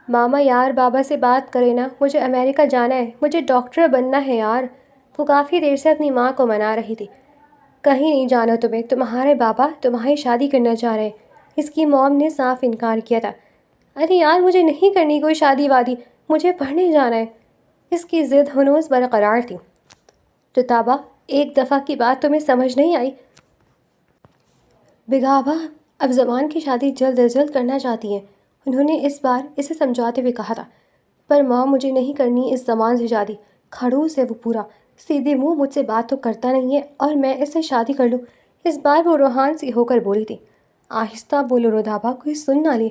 ماما یار بابا سے بات کرے نا، مجھے امریکہ جانا ہے، مجھے ڈاکٹر بننا ہے یار۔ وہ کافی دیر سے اپنی ماں کو منا رہی تھی۔ کہیں نہیں جانا تمہیں، تمہارے بابا تمہاری شادی کرنا چاہ رہے ہیں۔ اس کی موم نے صاف انکار کیا تھا۔ ارے یار مجھے نہیں کرنی کوئی شادی وادی، مجھے پڑھنے جانا ہے۔ اس کی ضد ہنوز برقرار تھی۔ رتابہ ایک دفعہ کی بات تمہیں سمجھ نہیں آئی؟ بگابا اب زمان کی شادی جلد از جلد کرنا چاہتی ہیں، انہوں نے اس بار اسے سمجھاتے ہوئے کہا تھا۔ پر ماں مجھے نہیں کرنی اس زمان سے شادی، کھڑوس ہے وہ پورا، سیدھے منہ مجھ سے بات تو کرتا نہیں ہے اور میں اس سے شادی کر لوں۔ اس بار وہ روحان سی ہو کر بولی تھی۔ آہستہ بولو رتابہ، کوئی سن نہ لے،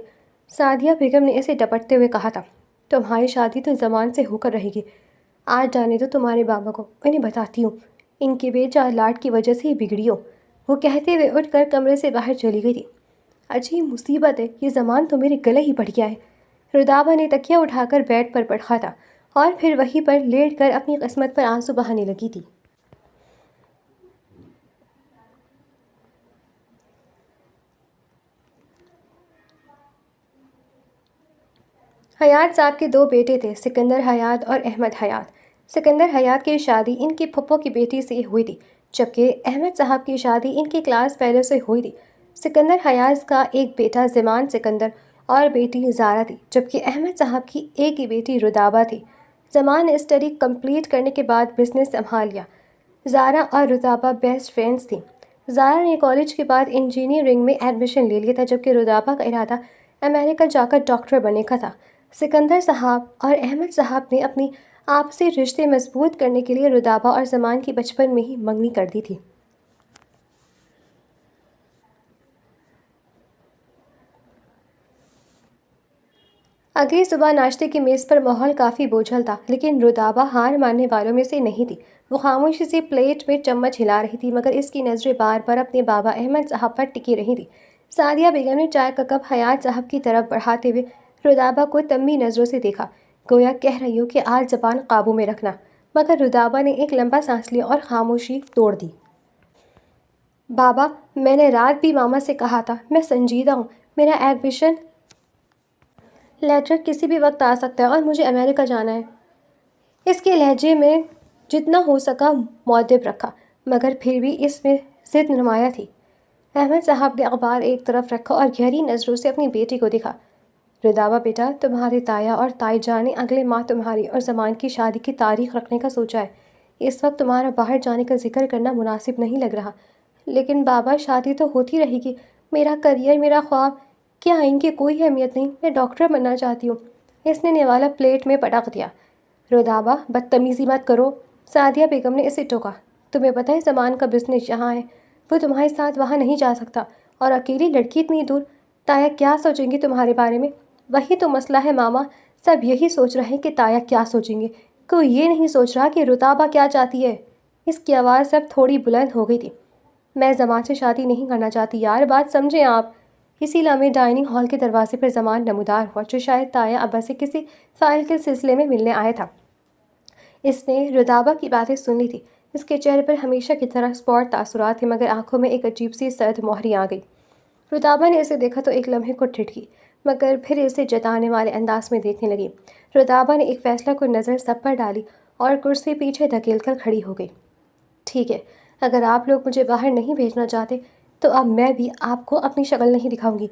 سعدیہ بیگم نے اسے ڈپٹتے ہوئے کہا تھا۔ تمہاری شادی تو زمان سے ہو کر رہے گی۔ آج جانے دو تمہارے بابا کو، انہیں بتاتی ہوں، ان کے بے جان لاڈ کی وجہ سے ہی بگڑی ہو۔ وہ کہتے ہوئے اٹھ کر کمرے سے باہر چلی گئی تھی۔ عجیب مصیبت ہے، یہ زمان تو میرے گلے ہی پڑ گیا ہے۔ رتابہ نے تکیہ اٹھا کر بیڈ پر پڑھا تھا اور پھر وہیں پر لیٹ کر اپنی قسمت پر آنسو بہانے لگی تھی۔ حیات صاحب کے دو بیٹے تھے، سکندر حیات اور احمد حیات۔ سکندر حیات کی شادی ان کی پھپھو کی بیٹی سے ہوئی تھی، جبکہ احمد صاحب کی شادی ان کے کلاس فیلو سے ہوئی تھی۔ سکندر حیات کا ایک بیٹا زمان سکندر اور بیٹی زارا تھی، جبکہ احمد صاحب کی ایک ہی بیٹی رتابہ تھی۔ زمان نے اسٹڈی کمپلیٹ کرنے کے بعد بزنس سنبھال لیا۔ زارا اور رتابہ بیسٹ فرینڈز تھیں۔ زارا نے کالج کے بعد انجینئرنگ میں ایڈمیشن لے لیا تھا، جبکہ رتابہ کا ارادہ امریکہ جا کر ڈاکٹر بننے کا تھا۔ سکندر صاحب اور احمد صاحب نے اپنی آپسی رشتے مضبوط کرنے کے لیے رتابہ اور زمان کی بچپن میں ہی منگنی کر دی تھی۔ اگلی صبح ناشتے کی میز پر ماحول کافی بوجھل تھا، لیکن رتابہ ہار ماننے والوں میں سے نہیں تھی۔ وہ خاموشی سے پلیٹ میں چمچ ہلا رہی تھی، مگر اس کی نظریں بار بار اپنے بابا احمد صاحب پر ٹکی رہی تھی۔ سعدیہ بیگم نے چائے کا کپ حیات صاحب کی طرف بڑھاتے ہوئے رتابہ کو تنبیہ نظروں سے دیکھا، گویا کہہ رہی ہو کہ آج زبان قابو میں رکھنا، مگر رتابہ نے ایک لمبا سانس لیا اور خاموشی توڑ دی۔ بابا میں نے رات بھی ماما سے کہا تھا، میں سنجیدہ ہوں، میرا ایڈمیشن لیٹر کسی بھی وقت آ سکتا ہے اور مجھے امریکہ جانا ہے۔ اس کے لہجے میں جتنا ہو سکا مؤدب رکھا، مگر پھر بھی اس میں ضد نمایاں تھی۔ احمد صاحب نے اخبار ایک طرف رکھا اور گہری نظروں سے اپنی بیٹی کو دیکھا۔ رتابہ بیٹا، تمہارے تایا اور تائی جان نے اگلے ماہ تمہاری اور زمان کی شادی کی تاریخ رکھنے کا سوچا ہے۔ اس وقت تمہارا باہر جانے کا ذکر کرنا مناسب نہیں لگ رہا۔ لیکن بابا شادی تو ہوتی رہے گی، میرا کریئر، میرا خواب، کیا ان کی کوئی اہمیت نہیں؟ میں ڈاکٹر بننا چاہتی ہوں۔ اس نے نوالا پلیٹ میں پٹک دیا۔ رتابہ بدتمیزی مت کرو، سعدیہ بیگم نے اسے ٹوکا۔ تمہیں پتہ ہے زمان کا بزنس یہاں ہے، وہ تمہارے ساتھ وہاں نہیں جا سکتا، اور اکیلی لڑکی اتنی دور، تایا کیا سوچیں گے تمہارے بارے میں؟ وہی تو مسئلہ ہے ماما، سب یہی سوچ رہے ہیں کہ تایا کیا سوچیں گے، کوئی یہ نہیں سوچ رہا کہ رتابہ کیا چاہتی ہے۔ اس کی آواز اب تھوڑی بلند ہو گئی تھی۔ میں زمان سے شادی نہیں کرنا چاہتی یار، بات سمجھیں آپ۔ اسی لمحے ڈائننگ ہال کے دروازے پر زمان نمودار ہوا، جو شاید تایا ابا سے کسی فائل کے سلسلے میں ملنے آیا تھا۔ اس نے رتابہ کی باتیں سن لی تھی۔ اس کے چہرے پر ہمیشہ کی طرح اسپاٹ تاثرات تھے، مگر آنکھوں میں ایک عجیب سی سرد مہری آ گئی۔ رتابہ نے اسے دیکھا تو ایک لمحے کو ٹھٹکی، مگر پھر اسے جتانے والے انداز میں دیکھنے لگی۔ رتابہ نے ایک فیصلہ کو نظر سب پر ڈالی اور کرسی پیچھے دھکیل کر کھڑی ہو گئی۔ ٹھیک ہے، اگر آپ لوگ مجھے باہر نہیں بھیجنا چاہتے تو اب میں بھی آپ کو اپنی شکل نہیں دکھاؤں گی۔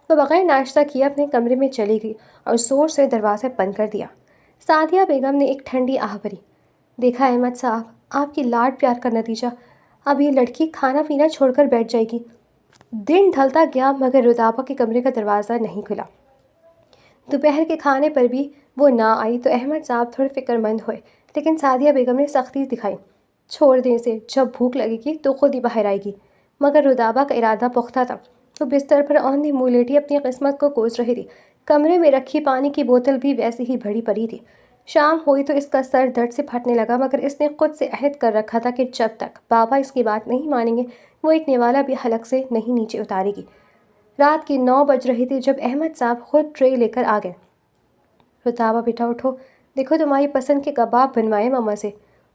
وہ بغیر ناشتہ کیے اپنے کمرے میں چلی گئی اور زور سے دروازہ بند کر دیا۔ سعدیہ بیگم نے ایک ٹھنڈی آہ بھری۔ دیکھا احمد صاحب، آپ کی لاڈ پیار کا نتیجہ، اب یہ لڑکی کھانا پینا چھوڑ کر بیٹھ جائے گی۔ دن ڈھلتا گیا مگر رتابہ کے کمرے کا دروازہ نہیں کھلا۔ دوپہر کے کھانے پر بھی وہ نہ آئی تو احمد صاحب تھوڑے فکر مند ہوئے، لیکن سعدیہ بیگم نے سختی دکھائی۔ چھوڑ دیں اسے، جب بھوک لگے گی تو خود ہی باہر آئے گی۔ مگر رتابہ کا ارادہ پختہ تھا۔ وہ بستر پر اوندھی منہ لیٹی اپنی قسمت کو کوس رہی تھی۔ کمرے میں رکھی پانی کی بوتل بھی ویسے ہی بھری پڑی تھی۔ شام ہوئی تو اس کا سر درد سے پھٹنے لگا، مگر اس نے خود سے عہد کر رکھا تھا کہ جب تک بابا اس کی بات نہیں مانیں گے وہ ایک نوالا بھی حلق سے نہیں نیچے اتارے گی۔ رات کی 9 بج رہی تھی جب احمد صاحب خود ٹرے لے کر آ گئے۔ رتابہ بیٹا اٹھو، دیکھو تمہاری پسند کے کباب بنوائے ماما سے۔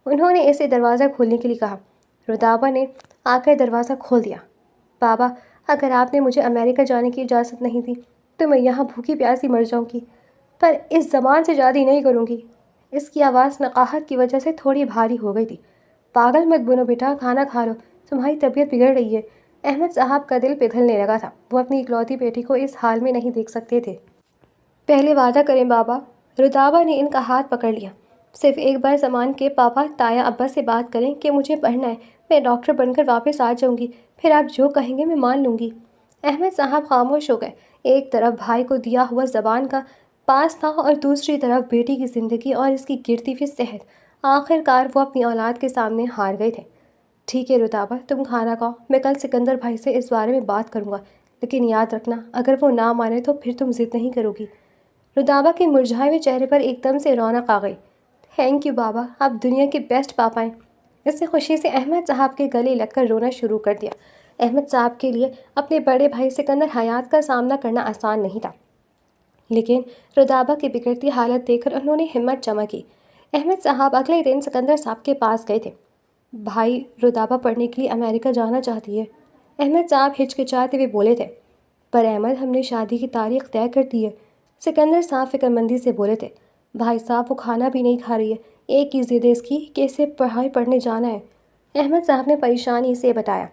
انہوں نے اسے دروازہ کھولنے کے لیے کہا۔ رتابہ نے آ کر دروازہ کھول دیا۔ بابا اگر آپ نے مجھے امریکہ جانے کی اجازت نہیں دی تو میں یہاں بھوکی پیاسی مر جاؤں گی۔ پر اس زمان سے شادی نہیں کروں گی۔ اس کی آواز نقاہت کی وجہ سے تھوڑی بھاری ہو گئی تھی۔ پاگل مت بنو بیٹا، کھانا کھا لو، تمہاری طبیعت بگڑ رہی ہے۔ احمد صاحب کا دل پگھلنے لگا تھا، وہ اپنی اکلوتی بیٹی کو اس حال میں نہیں دیکھ سکتے تھے۔ پہلے وعدہ کریں بابا۔ رتابہ نے ان کا ہاتھ پکڑ لیا۔ صرف ایک بار زمان کے پاپا تایا ابا سے بات کریں کہ مجھے پڑھنا ہے، میں ڈاکٹر بن کر واپس آ جاؤں گی، پھر آپ جو کہیں گے میں مان لوں گی۔ احمد صاحب خاموش ہو گئے۔ ایک طرف بھائی کو دیا ہوا زبان کا پاس تھا اور دوسری طرف بیٹی کی زندگی اور اس کی گرتی ہوئی صحت۔ آخر کار وہ اپنی اولاد کے سامنے ہار گئے تھے۔ ٹھیک ہے رتابہ، تم کھانا کھاؤ، میں کل سکندر بھائی سے اس بارے میں بات کروں گا، لیکن یاد رکھنا اگر وہ نہ مانے تو پھر تم ضد نہیں کرو گی۔ رتابہ کے مرجھائے ہوئے چہرے پر ایک دم سے رونق آ گئی۔ تھینک یو بابا، آپ دنیا کے بیسٹ پاپا ہیں۔ اس نے خوشی سے احمد صاحب کے گلے لگ کر رونا شروع کر دیا۔ احمد صاحب کے لیے اپنے بڑے بھائی سکندر حیات کا سامنا کرنا آسان نہیں تھا، لیکن رتابہ کی بگڑتی حالت دیکھ کر انہوں نے ہمت جمع کی۔ احمد صاحب اگلے دن سکندر صاحب کے پاس گئے تھے۔ بھائی، رتابہ پڑھنے کے لیے امریکہ جانا چاہتی ہے۔ احمد صاحب ہچکچاتے ہوئے بولے تھے۔ پر احمد، ہم نے شادی کی تاریخ طے کر دی ہے۔ سکندر صاحب فکر مندی سے بولے تھے۔ بھائی صاحب، وہ کھانا بھی نہیں کھا رہی ہے، ایک ہی ضد ہے اس کی کہ اسے پڑھنے جانا ہے۔ احمد صاحب نے پریشانی سے بتایا۔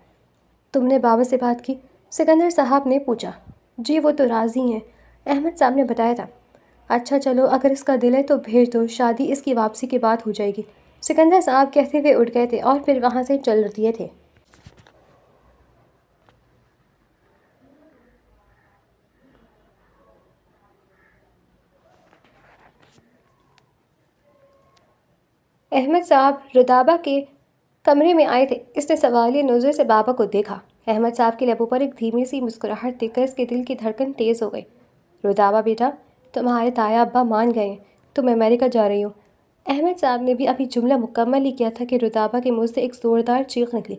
تم نے بابا سے بات کی؟ سکندر صاحب نے پوچھا۔ جی، وہ تو راضی ہیں، احمد صاحب نے بتایا تھا۔ اچھا چلو، اگر اس کا دل ہے تو بھیج دو، شادی اس کی واپسی کے بعد ہو جائے گی۔ سکندر صاحب کہتے ہوئے اٹھ گئے تھے اور پھر وہاں سے چل دیے تھے۔ احمد صاحب رتابہ کے کمرے میں آئے تھے۔ اس نے سوالیہ نظر سے بابا کو دیکھا۔ احمد صاحب کے لبوں پر ایک دھیمی سی مسکراہٹ دیکھ کر اس کے دل کی دھڑکن تیز ہو گئی۔ رتابہ بیٹا، تمہارے تایا ابا مان گئے ہیں، تم امریکہ جا رہی ہو۔ احمد صاحب نے بھی ابھی جملہ مکمل ہی کیا تھا کہ رتابہ کے منہ سے ایک زوردار چیخ نکلی۔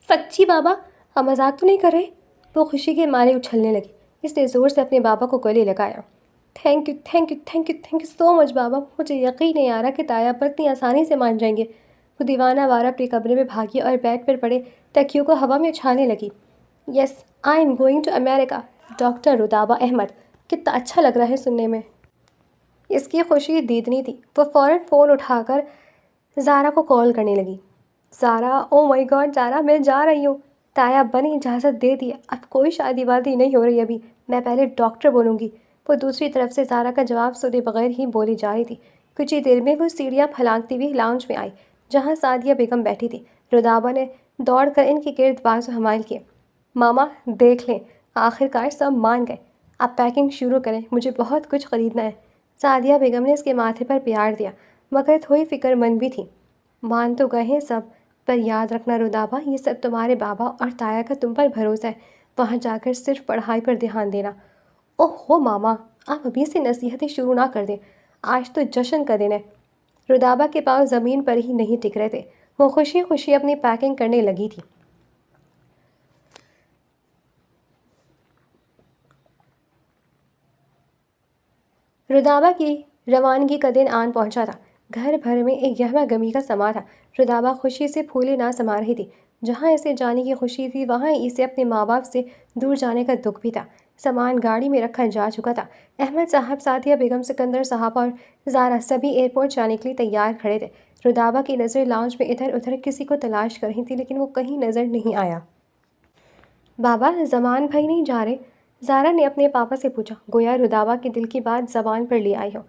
سچی بابا؟ آپ مذاق تو نہیں کر رہے؟ وہ خوشی کے مارے اچھلنے لگی۔ اس نے زور سے اپنے بابا کو گلے لگایا۔ Thank you thank you thank you thank you so much بابا، مجھے یقین نہیں آ رہا کہ تایا ابا اتنی آسانی سے مان جائیں گے۔ وہ دیوانہ وارہ اپنے کمرے میں بھاگی اور بیڈ پر پڑے تکیوں کو ہوا میں اچھالنے لگی۔ Yes, I am going to America, doctor Rataba Ahmed. کتنا اچھا لگ رہا ہے سننے میں۔ اس کی خوشی دیدنی تھی۔ وہ فوراً فون اٹھا کر زارا کو کال کرنے لگی۔ زارا، او مائی گاڈ زارا، میں جا رہی ہوں، تایا ابا نے اجازت دے دی، اب کوئی شادی وادی نہیں ہو رہی ابھی، میں پہلے ڈاکٹر بنوں گی۔ وہ دوسری طرف سے زارا کا جواب سنے بغیر ہی بولی جا رہی تھی۔ کچھ ہی دیر میں وہ سیڑھیاں پھلانگتی ہوئی لاؤنج میں آئی جہاں سعدیہ بیگم بیٹھی تھی۔ رتابہ نے دوڑ کر ان کے گرد بازو حمائل کیے۔ ماما دیکھ لیں، آخر کار سب مان گئے، آپ پیکنگ شروع کریں، مجھے بہت کچھ خریدنا ہے۔ سعدیہ بیگم نے اس کے ماتھے پر پیار دیا مگر تھوڑی فکر مند بھی تھی۔ مان تو گئے ہیں سب، پر یاد رکھنا رتابہ، یہ سب تمہارے بابا اور تایا کا تم پر بھروسہ ہے، وہاں جا کر صرف پڑھائی پر دھیان دینا۔ اوہ ہو ماما، آپ ابھی سے نصیحتیں شروع نہ کر دیں، آج تو جشن کا دن ہے۔ رتابہ کے پاؤں زمین پر ہی نہیں ٹک رہے تھے، وہ خوشی خوشی اپنی پیکنگ کرنے لگی تھی۔ رتابہ کی روانگی کا دن آن پہنچا تھا۔ گھر بھر میں ایک گہما گمی کا سما تھا۔ رتابہ خوشی سے پھولے نہ سما رہی تھی۔ جہاں اسے جانے کی خوشی تھی وہاں اسے اپنے ماں باپ سے دور جانے کا دکھ بھی تھا۔ سامان گاڑی میں رکھا جا چکا تھا۔ احمد صاحب، سعدیہ بیگم، سکندر صاحب اور زارا سبھی ایئرپورٹ جانے کے لیے تیار کھڑے تھے۔ رتابہ کی نظر لاؤنج میں ادھر ادھر کسی کو تلاش کر رہی تھی لیکن وہ کہیں نظر نہیں آیا۔ بابا، زمان بھائی نہیں جا رہے؟ زارا نے اپنے پاپا سے پوچھا، گویا رتابہ کے دل کی بات زبان پر لے آئی ہو۔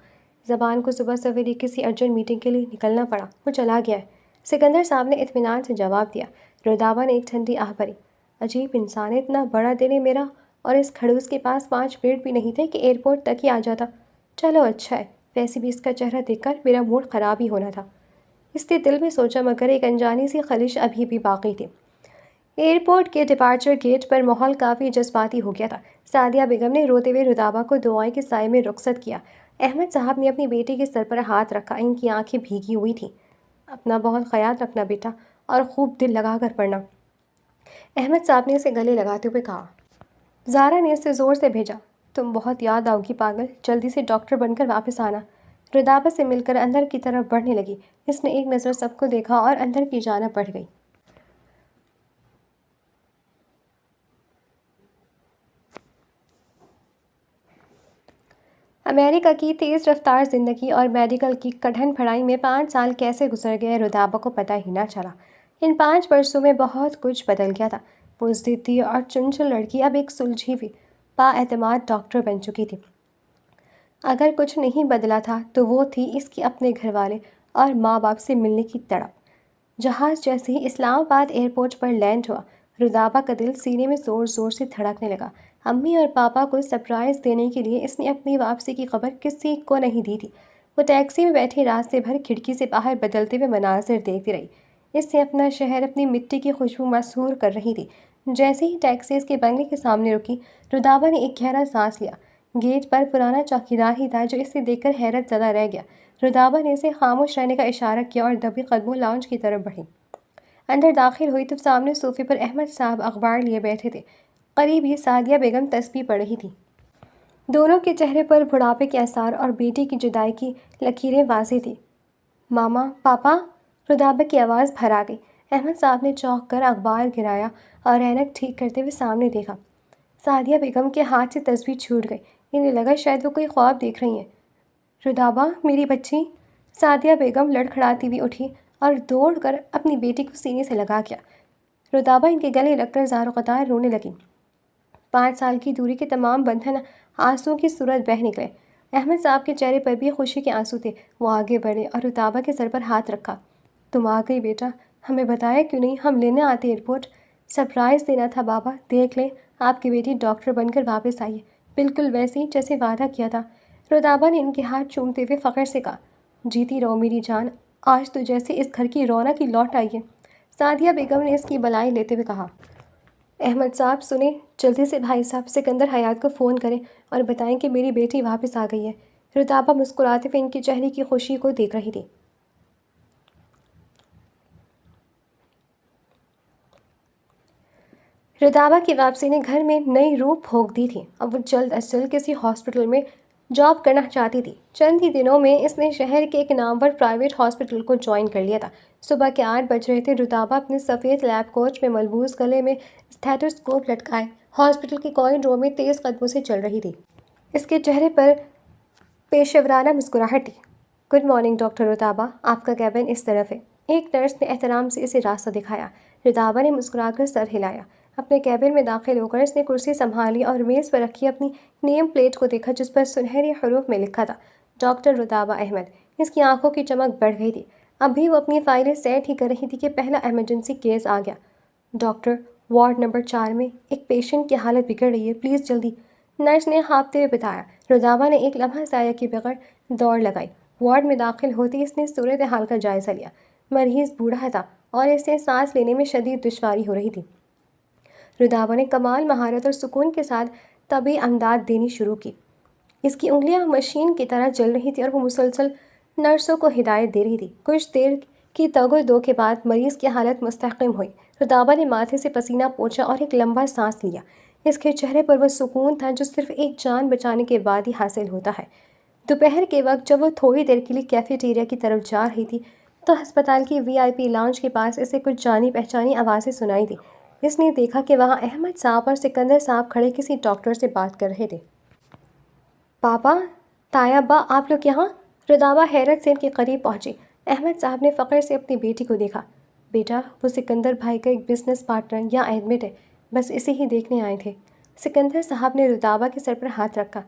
زبان کو صبح سویرے کسی ارجنٹ میٹنگ کے لیے نکلنا پڑا، وہ چلا گیا ہے، سکندر صاحب نے اطمینان سے جواب دیا۔ رتابہ نے ایک ٹھنڈی آہ بھری۔ عجیب انسان ہے، اتنا بڑا دل ہے میرا اور اس کھڑوس کے پاس 5 منٹ بھی نہیں تھے کہ ایئرپورٹ تک ہی آ جاتا۔ چلو اچھا ہے، ویسے بھی اس کا چہرہ دیکھ کر میرا موڈ خراب ہی ہونا تھا، اس نے دل میں سوچا، مگر ایک انجانی سی خلش ابھی بھی باقی تھی۔ ایئرپورٹ کے ڈپارچر گیٹ پر ماحول کافی جذباتی ہو گیا تھا۔ سعدیہ بیگم نے روتے ہوئے رتابہ کو دعائیں کے سائے میں رخصت کیا۔ احمد صاحب نے اپنی بیٹی کے سر پر ہاتھ رکھا، ان کی آنکھیں بھیگی ہوئی تھیں۔ اپنا بہت خیال رکھنا بیٹا اور خوب دل لگا کر پڑھنا، احمد صاحب نے اسے گلے لگاتے ہوئے کہا۔ زارا نے اسے زور سے بھیجا، تم بہت یاد آؤ گی پاگل، جلدی سے ڈاکٹر بن کر واپس آنا۔ رتابہ سے مل کر اندر کی طرف بڑھنے لگی۔ اس نے ایک نظر سب کو دیکھا اور اندر کی جانب بڑھ گئی۔ امریکہ کی تیز رفتار زندگی اور میڈیکل کی کڑھن پڑھائی میں 5 سال کیسے گزر گئے رودابہ کو پتہ ہی نہ چلا۔ ان 5 برسوں میں بہت کچھ بدل گیا تھا۔ وہ ضدی اور چنچل لڑکی اب ایک سلجھی ہوئی با اعتماد ڈاکٹر بن چکی تھی۔ اگر کچھ نہیں بدلا تھا تو وہ تھی اس کی اپنے گھر والے اور ماں باپ سے ملنے کی تڑپ۔ جہاز جیسے ہی اسلام آباد ایئرپورٹ پر لینڈ ہوا، رودابہ کا دل سینے میں زور زور سے دھڑکنے لگا۔ امی اور پاپا کو سرپرائز دینے کے لیے اس نے اپنی واپسی کی خبر کسی کو نہیں دی تھی۔ وہ ٹیکسی میں بیٹھی راستے بھر کھڑکی سے باہر بدلتے ہوئے مناظر دیکھتی رہی۔ اس سے اپنا شہر اپنی مٹی کی خوشبو مسحور کر رہی تھی۔ جیسے ہی ٹیکسی اس کے بنگلے کے سامنے رکی، رودابہ نے ایک گہرا سانس لیا۔ گیٹ پر پرانا چوکیدار ہی تھا جو اسے دیکھ کر حیرت زدہ رہ گیا۔ رودابہ نے اسے خاموش رہنے کا اشارہ کیا اور دبی قدموں لاؤنج کی طرف بڑھی۔ اندر داخل ہوئی تو سامنے صوفے پر احمد صاحب اخبار لیے بیٹھے تھے۔ قریب ہی سعدیہ بیگم تسبیح پڑھ رہی تھی۔ دونوں کے چہرے پر بڑھاپے کے آثار اور بیٹی کی جدائی کی لکیریں واضح تھیں۔ ماما، پاپا، رودابہ کی آواز بھر آ گئی۔ احمد صاحب نے چونک کر اخبار گرایا اور اینک ٹھیک کرتے ہوئے سامنے دیکھا۔ سعدیہ بیگم کے ہاتھ سے تسبیح چھوٹ گئی۔ انہیں لگا شاید وہ کوئی خواب دیکھ رہی ہیں۔ رودابہ، میری بچی۔ سعدیہ بیگم لڑکھڑاتی ہوئی اٹھی اور دوڑ کر اپنی بیٹی کو سینے سے لگا کیا۔ رودابہ ان کے گلے لگ کر زار و قطار رونے لگی۔ 5 سال کی دوری کے تمام بندھن آنسوؤں کی صورت بہہ نکلے۔ احمد صاحب کے چہرے پر بھی خوشی کے آنسو تھے۔ وہ آگے بڑھے اور رودابہ کے سر پر ہاتھ رکھا۔ تم آ گئی بیٹا، ہمیں بتایا کیوں نہیں؟ ہم لینے آتے ایئرپورٹ۔ سرپرائز دینا تھا بابا، دیکھ لیں آپ کی بیٹی ڈاکٹر بن کر واپس آئی ہے، بالکل ویسے ہی جیسے وعدہ کیا تھا۔ رودابہ نے ان کے ہاتھ چومتے ہوئے فخر سے کہا، جیتی رہو میری جان، آج تو جیسے اس گھر کی رونق ہی لوٹ آئی ہے۔ سعدیہ بیگم نے اس کی بلائی لیتے ہوئے کہا، احمد صاحب سنیں، جلدی سے بھائی صاحب سکندر حیات کو فون کریں اور بتائیں کہ میری بیٹی واپس آ گئی ہے۔ رودابہ مسکراتے ہوئے ان کے چہرے کی خوشی کو دیکھ رہی تھی۔ رودابہ کی واپسی نے گھر میں نئی روح پھونک دی تھی۔ اب وہ جلد از جلد کسی ہاسپٹل میں جاب کرنا چاہتی تھی۔ چند ہی دنوں میں اس نے شہر کے ایک نامور پرائیویٹ ہاسپٹل کو جوائن کر لیا تھا۔ صبح کے 8 بج رہے تھے۔ رودابہ اپنے سفید لیب کوٹ میں ملبوس، گلے میں اسٹیتھوسکوپ لٹکائے ہاسپٹل کے کوریڈور میں تیز قدموں سے چل رہی تھی۔ اس کے چہرے پر پیشہ ورانہ مسکراہٹ تھی۔ گڈ مارننگ ڈاکٹر رودابہ، آپ کا کیبن اس طرف ہے۔ ایک نرس نے احترام سے اسے راستہ دکھایا۔ رودابہ نے مسکرا کر سر ہلایا۔ اپنے کیبن میں داخل ہو کر اس نے کرسی سنبھالی اور میز پر رکھی اپنی نیم پلیٹ کو دیکھا جس پر سنہرے حروف میں لکھا تھا، ڈاکٹر رودابہ احمد۔ اس کی آنکھوں کی چمک بڑھ گئی تھی۔ ابھی وہ اپنی فائلیں سیٹ ہی کر رہی تھی کہ پہلا ایمرجنسی کیس آ گیا۔ ڈاکٹر، وارڈ نمبر 4 میں ایک پیشنٹ کی حالت بگڑ رہی ہے، پلیز جلدی، نرس نے ہانپتے ہوئے بتایا۔ رودابہ نے ایک لمحہ ضائع کیے بغیر دوڑ لگائی۔ وارڈ میں داخل ہوتے اس نے صورتحال کا جائزہ لیا۔ مریض بوڑھا تھا اور اسے سانس لینے میں شدید دشواری ہو رہی تھی۔ رودابہ نے کمال مہارت اور سکون کے ساتھ طبی امداد دینی شروع کی۔ اس کی انگلیاں مشین کی طرح چل رہی تھیں اور وہ مسلسل نرسوں کو ہدایت دے رہی تھی۔ کچھ دیر کی تگ و دو کے بعد مریض کی حالت مستحکم ہوئی۔ رودابہ نے ماتھے سے پسینہ پوچھا اور ایک لمبا سانس لیا۔ اس کے چہرے پر وہ سکون تھا جو صرف ایک جان بچانے کے بعد ہی حاصل ہوتا ہے۔ دوپہر کے وقت جب وہ تھوڑی دیر کے لیے کیفیٹیریا کی طرف جا رہی تھی تو ہسپتال کی VIP لاؤنج کے پاس اسے کچھ جانی پہچانی آوازیں سنائی دیں۔ اس نے دیکھا کہ وہاں احمد صاحب اور سکندر صاحب کھڑے کسی ڈاکٹر سے بات کر رہے تھے۔ پاپا، تایا ابا، آپ لوگ یہاں؟ رودابہ حیرت سے ان کے قریب پہنچی۔ احمد صاحب نے فخر سے اپنی بیٹی کو دیکھا۔ بیٹا، وہ سکندر بھائی کا ایک بزنس پارٹنر یہاں ایڈمٹ ہے، بس اسے ہی دیکھنے آئے تھے۔ سکندر صاحب نے رودابہ کے سر پر ہاتھ رکھا۔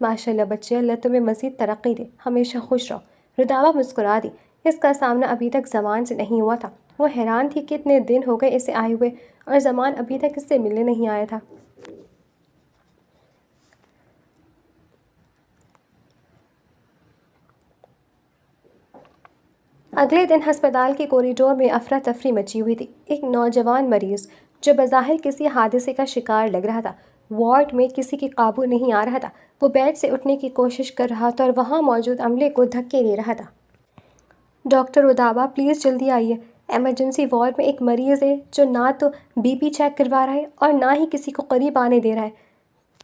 ماشاءاللہ بچے، اللہ تمہیں مزید ترقی دے، ہمیشہ خوش رہو۔ رودابہ مسکرا دی۔ اس کا سامنا ابھی تک زمان سے نہیں ہوا تھا۔ وہ حیران تھی کہ اتنے دن ہو گئے اسے آئے ہوئے اور زمان ابھی تک اس سے ملنے نہیں آیا تھا۔ اگلے دن ہسپتال کے کوریڈور میں افراتفری مچی ہوئی تھی۔ ایک نوجوان مریض جو بظاہر کسی حادثے کا شکار لگ رہا تھا، وارڈ میں کسی کے قابو نہیں آ رہا تھا۔ وہ بیڈ سے اٹھنے کی کوشش کر رہا تھا اور وہاں موجود عملے کو دھکے دے رہا تھا۔ ڈاکٹر رودابہ، پلیز جلدی آئیے، ایمرجنسی وارڈ میں ایک مریض ہے جو نہ تو BP چیک کروا رہا ہے اور نہ ہی کسی کو قریب آنے دے رہا ہے،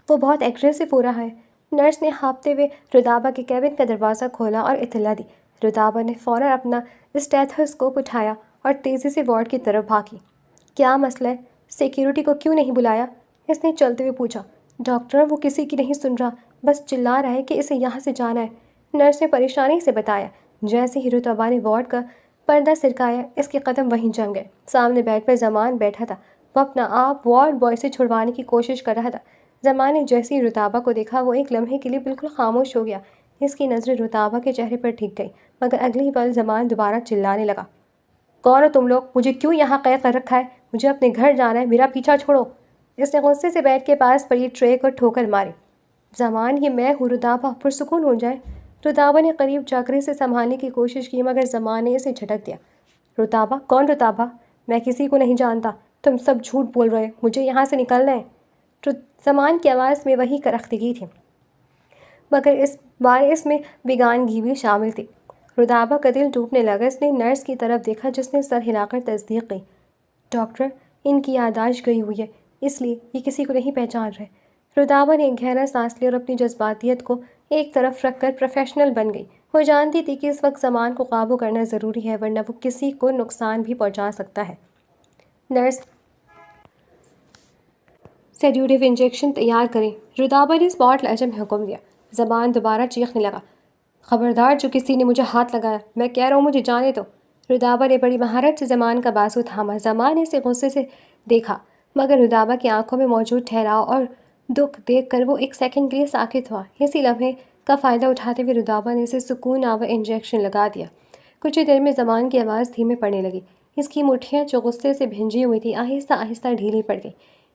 وہ بہت ایگریسو ہو رہا ہے۔ نرس نے ہانپتے ہوئے رودابہ کے کیبن کا دروازہ کھولا اور اطلاع دی۔ رودابہ نے فوراً اپنا اسٹیتھوسکوپ اٹھایا اور تیزی سے وارڈ کی طرف بھاگی۔ کیا مسئلہ ہے؟ سیکیورٹی کو کیوں نہیں بلایا؟ اس نے چلتے ہوئے پوچھا۔ ڈاکٹر، وہ کسی کی نہیں سن رہا، بس چلا رہا ہے کہ اسے یہاں سے جانا ہے، نرس نے پریشانی سے بتایا۔ جیسے ہی رتبہ نے وارڈ کا پردہ سرکایا، اس کے قدم وہیں جم گئے۔ سامنے بیڈ پر زمان بیٹھا تھا، وہ اپنا آپ وارڈ بوائے سے چھڑوانے کی کوشش کر رہا تھا۔ زمان نے جیسے ہی رتابہ کو دیکھا، وہ ایک لمحے کے لیے بالکل خاموش ہو گیا۔ اس کی نظریں رتابہ کے چہرے پر ٹھک گئی، مگر اگلے ہی پل زمان دوبارہ چلانے لگا، کون ہو تم لوگ؟ مجھے کیوں یہاں قید کر رکھا ہے؟ مجھے اپنے گھر جانا ہے، میرا پیچھا چھوڑو۔ اس نے غصے سے بیڈ کے پاس پڑی ٹرے کو ٹھوکر ماری۔ زمان، یہ میں ہوں رتابہ، پرسکون ہو جائے۔ رتابہ نے قریب جا کر اسے سنبھالنے کی کوشش کی، مگر زمان نے اسے جھٹک دیا۔ رتابہ؟ کون رتابہ؟ میں کسی کو نہیں جانتا، تم سب جھوٹ بول رہے، مجھے یہاں سے نکلنا ہے۔ زمان کی آواز میں وہی کرختگی تھی، مگر اس بار اس میں بیگانگی بھی شامل تھی۔ رتابہ کا دل ٹوٹنے لگا۔ اس نے نرس کی طرف دیکھا، جس نے سر ہلا کر تصدیق کی۔ ڈاکٹر، ان کی یادداشت گئی ہوئی ہے، اس لیے یہ کسی کو نہیں پہچان رہے۔ رتابہ نے ایک گہرا سانس لیا اور اپنی جذباتیت کو ایک طرف رکھ کر پروفیشنل بن گئی۔ وہ جانتی تھی کہ اس وقت زمان کو قابو کرنا ضروری ہے، ورنہ وہ کسی کو نقصان بھی پہنچا سکتا ہے۔ نرس، سیڈیوٹیو انجیکشن تیار کریں۔ رتابہ نے اسپاٹ لہجے میں حکم دیا۔ زمان دوبارہ چیخنے لگا، خبردار جو کسی نے مجھے ہاتھ لگایا، میں کہہ رہا ہوں مجھے جانے دو۔ رتابہ نے بڑی مہارت سے زمان کا بازو تھاما۔ زمان نے اسے غصے سے دیکھا، مگر رتابہ کی آنکھوں میں موجود ٹھہراؤ اور دکھ دیکھ کر وہ ایک سیکنڈ کے لیے ساکت ہوا۔ اسی لمحے کا فائدہ اٹھاتے ہوئے رتابہ نے اسے سکون آور انجیکشن لگا دیا۔ کچھ ہی دیر میں زمان کی آواز دھیمے پڑنے لگی۔ اس کی مٹھیاں جو غصے سے بھینجی ہوئی تھی، آہستہ آہستہ ڈھیلی پڑ گئی۔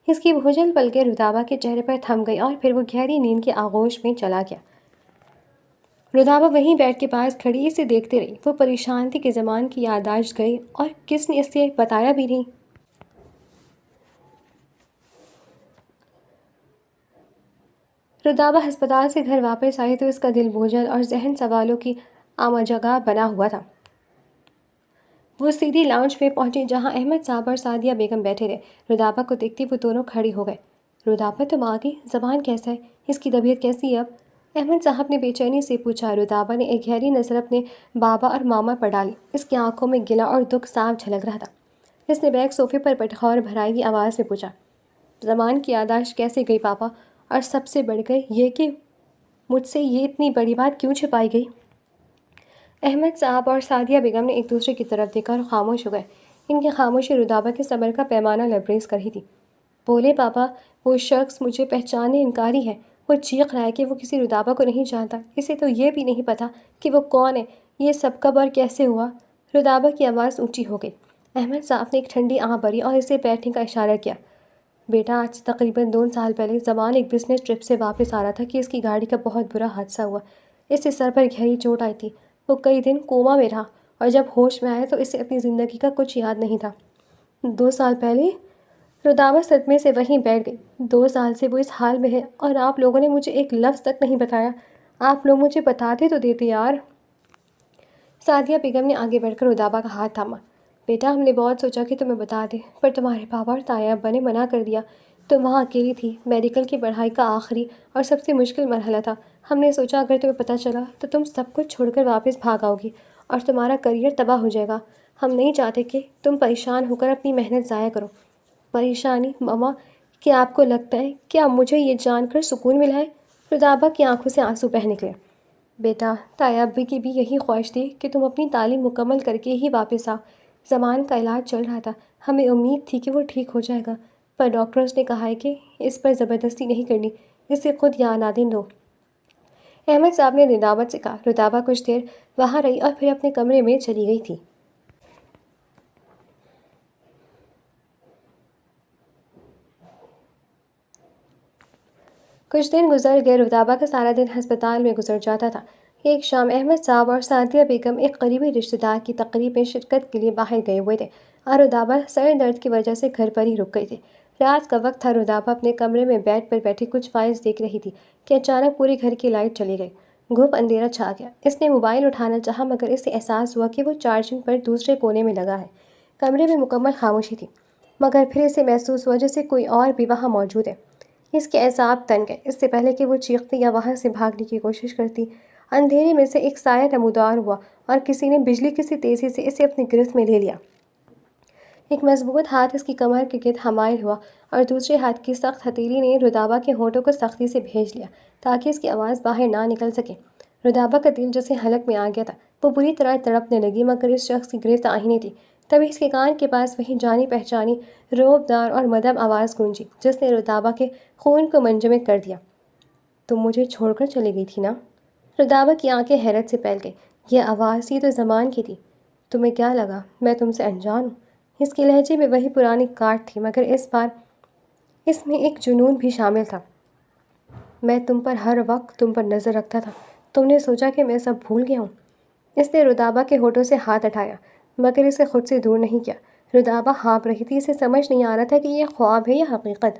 اس کی بھوجل پلکیں رتابہ کے چہرے پر تھم گئی اور پھر وہ گہری نیند کی آغوش میں چلا گیا۔ رتابہ وہیں بیڈ کے پاس کھڑی اسے دیکھتے رہی۔ وہ پریشان تھی کہ زمان کی یادداشت گئی اور کس نے اسے بتایا بھی نہیں۔ رتابہ ہسپتال سے گھر واپس آئی تو اس کا دل بوجھل اور ذہن سوالوں کی آماجگاہ بنا ہوا تھا۔ وہ سیدھی لاؤنج میں پہنچی، جہاں احمد صاحب اور سعدیہ بیگم بیٹھے تھے۔ رتابہ کو دیکھتی وہ دونوں کھڑی ہو گئے۔ رتابہ، تم آ گئی؟ زبان کیسا ہے؟ اس کی طبیعت کیسی ہے اب؟ احمد صاحب نے بے چینی سے پوچھا۔ رتابہ نے ایک گہری نظر اپنے بابا اور ماما پر ڈالی۔ اس کی آنکھوں میں گلہ اور دکھ صاف جھلک رہا تھا۔ اس نے بیگ صوفے پر پٹکا اور بھرائی ہوئی آواز میں پوچھا، زمان کی یادداشت کیسے گئی پاپا؟ اور سب سے بڑھ کر یہ کہ مجھ سے یہ اتنی بڑی بات کیوں چھپائی گئی؟ احمد صاحب اور سعدیہ بیگم نے ایک دوسرے کی طرف دیکھا اور خاموش ہو گئے۔ ان کی خاموشی رتابہ کے صبر کا پیمانہ لبریز کر رہی تھی۔ بولے، پاپا، وہ شخص مجھے پہچاننے انکاری ہے۔ وہ چیخ رہا ہے کہ وہ کسی رتابہ کو نہیں جانتا۔ اسے تو یہ بھی نہیں پتہ کہ وہ کون ہے۔ یہ سب کب اور کیسے ہوا؟ رتابہ کی آواز اونچی ہو گئی۔ احمد صاحب نے ایک ٹھنڈی آہ بھری اور اسے بیٹھنے کا اشارہ کیا۔ بیٹا، آج سے تقریباً 2 سال پہلے زمان ایک بزنس ٹرپ سے واپس آ رہا تھا کہ اس کی گاڑی کا بہت برا حادثہ ہوا۔ اسے سر پر گہری چوٹ آئی تھی۔ وہ کئی دن کوما میں رہا اور جب ہوش میں آیا تو اسے اپنی زندگی کا کچھ یاد نہیں تھا۔ 2 سال پہلے؟ رتابہ صدمے سے وہیں بیٹھ گئی۔ 2 سال سے وہ اس حال میں ہے اور آپ لوگوں نے مجھے ایک لفظ تک نہیں بتایا۔ آپ لوگ مجھے بتاتے تو دیتے یار۔ سعدیہ بیگم نے آگے بڑھ کر رتابہ کا ہاتھ تھاما۔ بیٹا، ہم نے بہت سوچا کہ تمہیں بتا دیں، پر تمہارے پاپا اور تایا ابا نے منع کر دیا۔ تم وہاں اکیلی تھی، میڈیکل کی پڑھائی کا آخری اور سب سے مشکل مرحلہ تھا۔ ہم نے سوچا اگر تمہیں پتہ چلا تو تم سب کچھ چھوڑ کر واپس بھاگ آؤ گی اور تمہارا کریئر تباہ ہو جائے گا۔ ہم نہیں چاہتے کہ تم پریشان ہو کر اپنی محنت ضائع کرو۔ پریشانی؟ ماما، کیا آپ کو لگتا ہے کہ اب مجھے یہ جان کر سکون ملا ہے؟ رتابہ کی آنکھوں سے آنسو بہہ نکلے۔ بیٹا، تایا ابی کی بھی یہی خواہش تھی کہ تم اپنی تعلیم مکمل کر کے ہی واپس آؤ۔ زمان کا علاج چل رہا تھا، ہمیں امید تھی کہ وہ ٹھیک ہو جائے گا، پر ڈاکٹرز نے کہا ہے کہ اس پر زبردستی نہیں کرنی، اسے خود یہاں نادن دو۔ احمد صاحب نے ندامت سے کہا۔ رتابہ کچھ دیر وہاں رہی اور پھر اپنے کمرے میں چلی گئی تھی۔ کچھ دن گزر گئے۔ رتابہ کا سارا دن ہسپتال میں گزر جاتا تھا۔ ایک شام احمد صاحب اور سعدیہ بیگم ایک قریبی رشتہ دار کی تقریب میں شرکت کے لیے باہر گئے ہوئے تھے اور رتابہ سر درد کی وجہ سے گھر پر ہی رک گئی تھی۔ رات کا وقت تھا۔ رتابہ اپنے کمرے میں بیڈ پر بیٹھی کچھ فائلز دیکھ رہی تھی کہ اچانک پورے گھر کی لائٹ چلی گئی۔ گھپ اندھیرا چھا گیا۔ اس نے موبائل اٹھانا چاہا، مگر اسے احساس ہوا کہ وہ چارجنگ پر دوسرے کونے میں لگا ہے۔ کمرے میں مکمل خاموشی تھی، مگر پھر اسے محسوس ہوا جیسے کوئی اور بھی وہاں موجود ہے۔ اس کے اعصاب تن گئے۔ اس سے پہلے کہ وہ چیختی یا وہاں سے بھاگنے کی کوشش کرتی، اندھیرے میں سے ایک سایہ نمودار ہوا اور کسی نے بجلی کی سی تیزی سے اسے اپنی گرفت میں لے لیا۔ ایک مضبوط ہاتھ اس کی کمر کے گرد حمائل ہوا اور دوسرے ہاتھ کی سخت ہتھیلی نے رودابا کے ہونٹوں کو سختی سے بھیج لیا تاکہ اس کی آواز باہر نہ نکل سکے۔ رودابا کا دل جسے حلق میں آ گیا تھا، وہ بری طرح تڑپنے لگی، مگر اس شخص کی گرفت آہنی تھی۔ تبھی اس کے کان کے پاس وہی جانی پہچانی روب دار اور مدھم آواز گونجی جس نے رودابا کے خون کو منجمد کر دیا۔ تم مجھے چھوڑ کر چلی گئی تھی نا؟ رودابا کی آنکھیں حیرت سے پھیل گئی۔ یہ آواز، یہ تو زمان کی تھی۔ تمہیں کیا لگا میں تم سے انجان ہوں؟ اس کے لہجے میں وہی پرانی کاٹ تھی، مگر اس بار اس میں ایک جنون بھی شامل تھا۔ میں تم پر ہر وقت تم پر نظر رکھتا تھا، تم نے سوچا کہ میں سب بھول گیا ہوں؟ اس نے رودابا کے ہونٹوں سے ہاتھ ہٹایا، مگر اسے خود سے دور نہیں کیا۔ رودابا ہانپ رہی تھی، اسے سمجھ نہیں آ رہا تھا کہ یہ خواب ہے یا حقیقت۔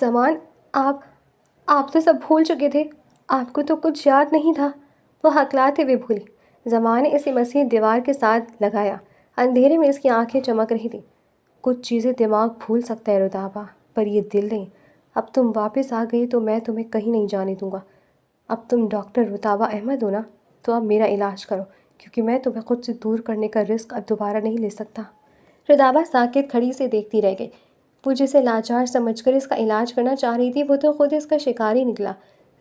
زمان، آپ تو سب بھول چکے تھے، آپ کو تو کچھ یاد نہیں تھا۔ وہ ہکلاتے ہوئے بولی۔ زمان نے اسے مسیح دیوار کے ساتھ لگایا، اندھیرے میں اس کی آنکھیں چمک رہی تھیں۔ کچھ چیزیں دماغ بھول سکتا ہے رودابا، پر یہ دل نہیں۔ اب تم واپس آ گئی تو میں تمہیں کہیں نہیں جانے دوں گا۔ اب تم ڈاکٹر رودابا احمد ہو نا، تو اب میرا علاج کرو، کیونکہ میں تمہیں خود سے دور کرنے کا رسک اب دوبارہ نہیں لے سکتا۔ رودابا ساکت کھڑی سے دیکھتی رہ گئی۔ وہ جسے لاچار سمجھ کر اس کا علاج کرنا چاہ رہی تھی، وہ تو خود اس کا شکاری نکلا۔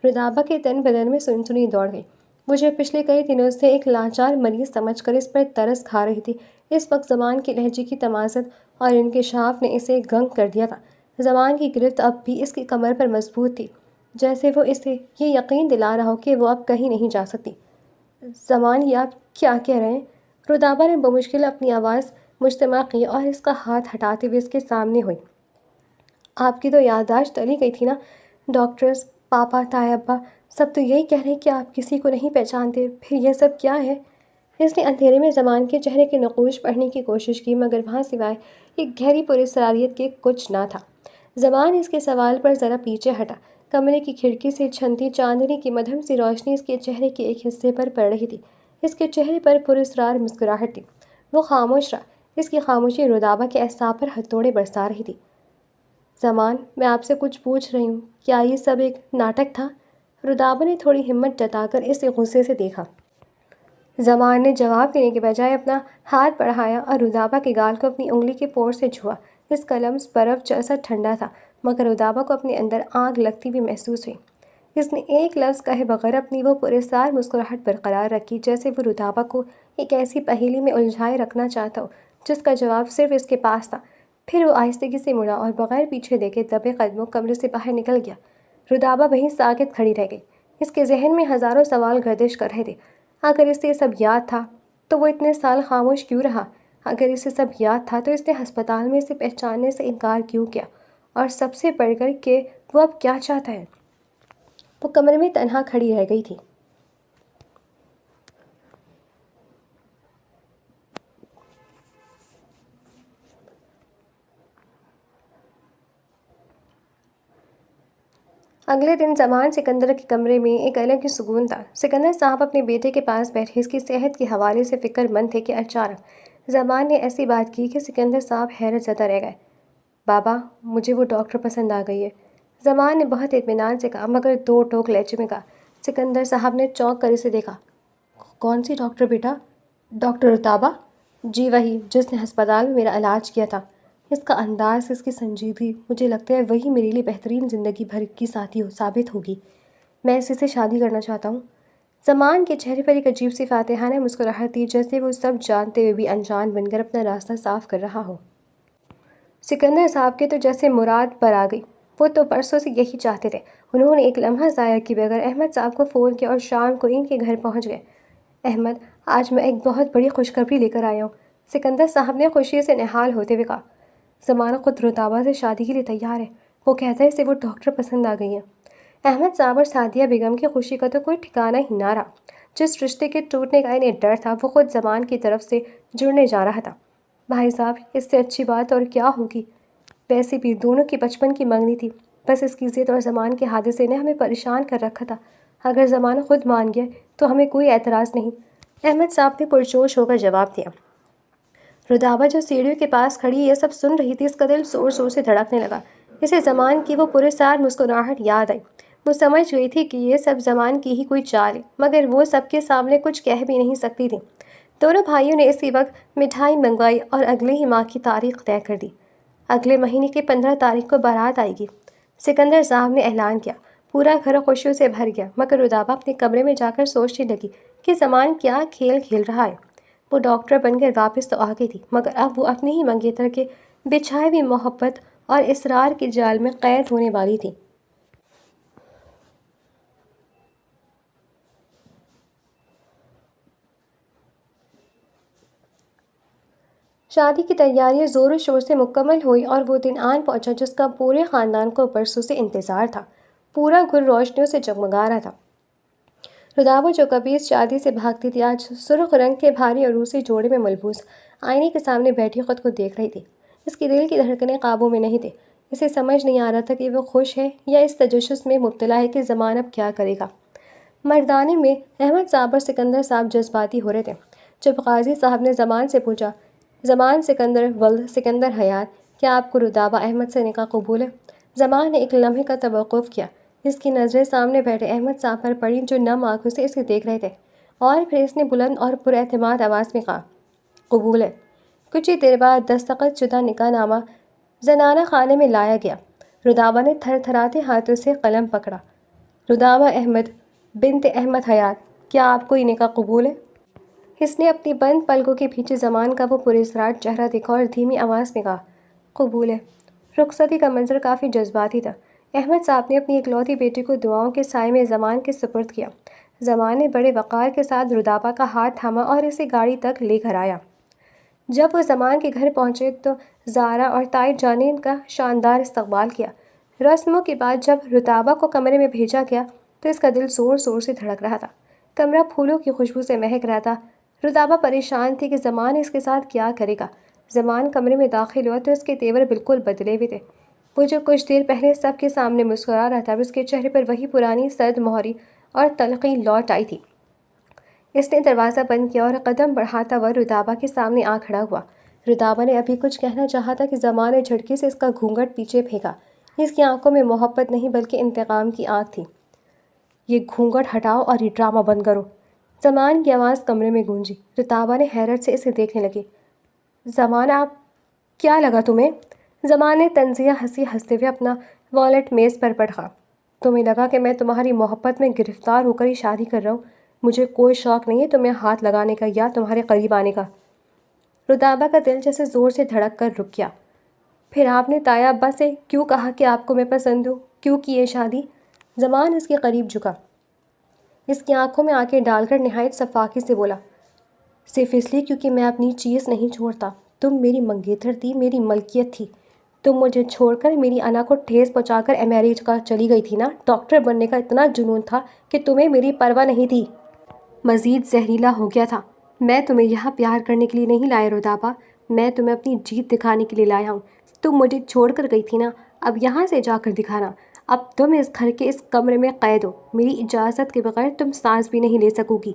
رودابا کے تن بدن میں سنسنی دوڑ گئی۔ وہ جو پچھلے کئی دنوں سے ایک لاچار مریض سمجھ کر اس پر ترس کھا رہی تھی، اس وقت زمان کے لہجے کی تمازت اور انکشاف نے اسے گنگ کر دیا تھا۔ زمان کی گرفت اب بھی اس کی کمر پر مضبوط تھی، جیسے وہ اسے یہ یقین دلا رہا ہو کہ وہ اب کہیں نہیں جا سکتی۔ زمان، یہ آپ کیا کہہ رہے ہیں؟ رودابا نے بمشکل اپنی آواز مجتمع کی اور اس کا ہاتھ ہٹاتے ہوئے اس کے سامنے ہوئی۔ آپ کی تو یادداشت چلی گئی تھی نا؟ ڈاکٹرز، پاپا، تائی ابا، سب تو یہی کہہ رہے ہیں کہ آپ کسی کو نہیں پہچانتے، پھر یہ سب کیا ہے؟ اس نے اندھیرے میں زمان کے چہرے کے نقوش پڑھنے کی کوشش کی، مگر وہاں سوائے ایک گہری پراسراریت کے کچھ نہ تھا۔ زمان اس کے سوال پر ذرا پیچھے ہٹا۔ کمرے کی کھڑکی سے چھنتی چاندنی کی مدھم سی روشنی اس کے چہرے کے ایک حصے پر پڑ رہی تھی۔ اس کے چہرے پر پراسرار مسکراہٹ تھی۔ وہ خاموش رہا۔ اس کی خاموشی رودابا کے اعصاب پر ہتھوڑے برسا رہی تھی۔ زمان، میں آپ سے کچھ پوچھ رہی ہوں، کیا یہ سب ایک ناٹک تھا؟ رودابا نے تھوڑی ہمت جتا کر اسے غصے سے دیکھا۔ زمان نے جواب دینے کے بجائے اپنا ہاتھ بڑھایا اور رودابا کے گال کو اپنی انگلی کے پور سے چھوا۔ اس کا لمس برف جیسا ٹھنڈا تھا، مگر رودابا کو اپنے اندر آگ لگتی بھی محسوس ہوئی۔ اس نے ایک لفظ کہے بغیر اپنی وہ پراسرار مسکراہٹ برقرار رکھی، جیسے وہ رودابا کو ایک ایسی پہیلی میں الجھائے رکھنا چاہتا ہو جس کا جواب صرف اس کے پاس تھا۔ پھر وہ آہستگی سے مڑا اور بغیر پیچھے دیکھے دبے قدموں کمرے سے باہر نکل گیا۔ رودابا وہیں ساکت کھڑی رہ گئی۔ اس کے ذہن میں ہزاروں سوال گردش کر رہے تھے۔ اگر اسے یہ سب یاد تھا تو وہ اتنے سال خاموش کیوں رہا؟ اگر اسے سب یاد تھا تو اس نے ہسپتال میں اسے پہچاننے سے انکار کیوں کیا؟ اور سب سے بڑھ کر کہ وہ اب کیا چاہتا ہے؟ وہ کمرے میں تنہا کھڑی رہ گئی تھی۔ اگلے دن زمان سکندر کے کمرے میں ایک الگ ہی سکون تھا۔ سکندر صاحب اپنے بیٹے کے پاس بیٹھے اس کی صحت کے حوالے سے فکر مند تھے کہ اچانک زمان نے ایسی بات کی کہ سکندر صاحب حیرت زدہ رہ گئے۔ بابا، مجھے وہ ڈاکٹر پسند آ گئی ہے، زمان نے بہت اطمینان سے کہا، مگر دو ٹوک لہجے میں کہا۔ سکندر صاحب نے چونک کر اسے دیکھا۔ کون سی ڈاکٹر بیٹا؟ ڈاکٹر رودابا؟ جی وہی، جس نے ہسپتال میں میرا علاج کیا تھا۔ اس کا انداز، اس کی سنجیدگی، مجھے لگتا ہے وہی میرے لیے بہترین زندگی بھر کی ساتھی ثابت ہوگی۔ میں اسی سے شادی کرنا چاہتا ہوں۔ زمان کے چہرے پر ایک عجیب سی فاتحانہ مسکراہٹ تھی، جیسے وہ سب جانتے ہوئے بھی انجان بن کر اپنا راستہ صاف کر رہا ہو۔ سکندر صاحب کے تو جیسے مراد پر آ گئی۔ وہ تو برسوں سے یہی چاہتے تھے۔ انہوں نے ایک لمحہ ضائع کیے بغیر احمد صاحب کو فون کیا اور شام کو ان کے گھر پہنچ گئے۔ احمد، آج میں ایک بہت بڑی خوشخبری لے کر آیا ہوں، سکندر صاحب نے خوشی سے نہال ہوتے ہوئے کہا۔ زمان خود رودابا سے شادی کے لیے تیار ہے، وہ کہتا ہے اسے وہ ڈاکٹر پسند آ گئی ہیں۔ احمد صاحب اور سعدیہ بیگم کی خوشی کا تو کوئی ٹھکانہ ہی نہ رہا۔ جس رشتے کے ٹوٹنے کا انہیں ڈر تھا، وہ خود زمان کی طرف سے جڑنے جا رہا تھا۔ بھائی صاحب، اس سے اچھی بات اور کیا ہوگی؟ ویسے بھی دونوں کی بچپن کی منگنی تھی، بس اس کی ضد اور زمان کے حادثے نے ہمیں پریشان کر رکھا تھا۔ اگر زمان خود مان گیا تو ہمیں کوئی اعتراض نہیں، احمد صاحب نے پرجوش ہو کر جواب دیا۔ رودابا جو سیڑھیوں کے پاس کھڑی یہ سب سن رہی تھی، اس کا دل زور زور سے دھڑکنے لگا۔ اسے زمان کی وہ پراسرار مسکراہٹ یاد آئی۔ وہ سمجھ گئی تھی کہ یہ سب زمان کی ہی کوئی چال ہے، مگر وہ سب کے سامنے کچھ کہہ بھی نہیں سکتی تھی۔ دونوں بھائیوں نے اسی وقت مٹھائی منگوائی اور اگلے ہی ماہ کی تاریخ طے کر دی۔ اگلے مہینے کی 15 تاریخ کو بارات آئے گی۔ سکندر صاحب نے اعلان کیا۔ پورا گھر خوشیوں سے بھر گیا، مگر رودابہ اپنے کمرے میں جا کر سوچنے لگی کہ زمان کیا کھیل کھیل رہا ہے۔ وہ ڈاکٹر بن کر واپس تو آ گئی تھی، مگر اب وہ اپنے ہی منگیتر کے بچھائے ہوئی محبت اور اصرار کے جال میں قید ہونے والی تھی۔ شادی کی تیاریاں زور و شور سے مکمل ہوئی اور وہ دن آن پہنچا جس کا پورے خاندان کو برسوں سے انتظار تھا۔ پورا گھر روشنیوں سے جگمگا رہا تھا۔ رودابہ جو کبھی اس شادی سے بھاگتی تھی، آج سرخ رنگ کے بھاری عروسی جوڑے میں ملبوس آئینے کے سامنے بیٹھی خود کو دیکھ رہی تھی۔ اس کی دل کی دھڑکنیں قابو میں نہیں تھے۔ اسے سمجھ نہیں آ رہا تھا کہ وہ خوش ہے یا اس تجسس میں مبتلا ہے کہ زمان اب کیا کرے گا۔ مردانے میں احمد صاحب اور سکندر صاحب جذباتی ہو رہے تھے۔ جب قاضی صاحب نے زمان سے پوچھا، زمان سکندر ولد سکندر حیات، کیا آپ کو رودابہ احمد سے نکاح قبول ہے؟ زمان نے ایک لمحے کا توقف کیا۔ اس کی نظریں سامنے بیٹھے احمد صاحب پر پڑیں جو نم آنکھوں سے اسے دیکھ رہے تھے، اور پھر اس نے بلند اور پراعتماد آواز میں کہا، قبول ہے۔ کچھ ہی دیر بعد دستخط شدہ نکاح نامہ زنانہ خانے میں لایا گیا۔ رودابہ نے تھر تھراتے ہاتھوں سے قلم پکڑا۔ رودابہ احمد بنت احمد حیات، کیا آپ کو یہ نکاح قبول ہے؟ اس نے اپنی بند پلکوں کے پیچھے زمان کا وہ پراسرار چہرہ دیکھا اور دھیمی آواز میں کہا، قبول ہے۔ رخصتی کا منظر کافی جذباتی تھا۔ احمد صاحب نے اپنی اکلوتی بیٹی کو دعاؤں کے سائے میں زمان کے سپرد کیا۔ زمان نے بڑے وقار کے ساتھ رودابہ کا ہاتھ تھاما اور اسے گاڑی تک لے کر آیا۔ جب وہ زمان کے گھر پہنچے تو زارا اور طائی جان نے ان کا شاندار استقبال کیا۔ رسموں کے بعد جب رودابہ کو کمرے میں بھیجا گیا تو اس کا دل زور زور سے دھڑک رہا تھا۔ کمرہ پھولوں کی خوشبو سے مہک رہا تھا۔ رودابہ پریشان تھی کہ زمان اس کے ساتھ کیا کرے گا۔ زمان کمرے میں داخل ہوا تو اس کے تیور بالکل بدلے ہوئے تھے۔ وہ جو کچھ دیر پہلے سب کے سامنے مسکرا رہا تھا، اب اس کے چہرے پر وہی پرانی سرد مہری اور تلخی لوٹ آئی تھی۔ اس نے دروازہ بند کیا اور قدم بڑھاتا ہوا رودابہ کے سامنے آ کھڑا ہوا۔ رودابہ نے ابھی کچھ کہنا چاہا تھا کہ زمان نے جھٹکے سے اس کا گھونگھٹ پیچھے پھینکا۔ اس کی آنکھوں میں محبت نہیں بلکہ انتقام کی آگ تھی۔ یہ گھونگھٹ ہٹاؤ اور یہ ڈرامہ بند کرو۔ زمان کی آواز کمرے میں گونجی۔ رودابہ نے حیرت سے اسے دیکھنے لگی۔ زمان، آپ کیا لگا تمہیں؟ زمان نے طنزیہ ہنسی ہنستے ہوئے اپنا والیٹ میز پر رکھا۔ تمہیں لگا کہ میں تمہاری محبت میں گرفتار ہو کر ہی شادی کر رہا ہوں؟ مجھے کوئی شوق نہیں ہے تمہیں ہاتھ لگانے کا یا تمہارے قریب آنے کا۔ رودابہ کا دل جیسے زور سے دھڑک کر رک گیا۔ پھر آپ نے تایا ابا سے کیوں کہا کہ آپ کو میں پسند ہوں؟ کیوں کی یہ شادی؟ زمان اس کے قریب جھکا، اس کی آنکھوں میں آنکھیں ڈال کر نہایت شفاقی سے بولا، صرف اس لیے کیونکہ میں اپنی چیز نہیں چھوڑتا۔ تم میری منگیتر تھی، میری ملکیت تھی۔ تم مجھے چھوڑ کر میری انا کو ٹھیس پہنچا کر امریکہ چلی گئی تھی نا۔ ڈاکٹر بننے کا اتنا جنون تھا کہ تمہیں میری پرواہ نہیں تھی۔ مزید زہریلا ہو گیا تھا۔ میں تمہیں یہاں پیار کرنے کے لیے نہیں لایا رودابہ، میں تمہیں اپنی جیت دکھانے کے لیے لایا ہوں۔ تم مجھے چھوڑ کر گئی تھی نا، اب یہاں سے جا کر دکھانا۔ اب تم اس گھر کے اس کمرے میں قید ہو، میری اجازت کے بغیر تم سانس بھی نہیں لے سکو گی۔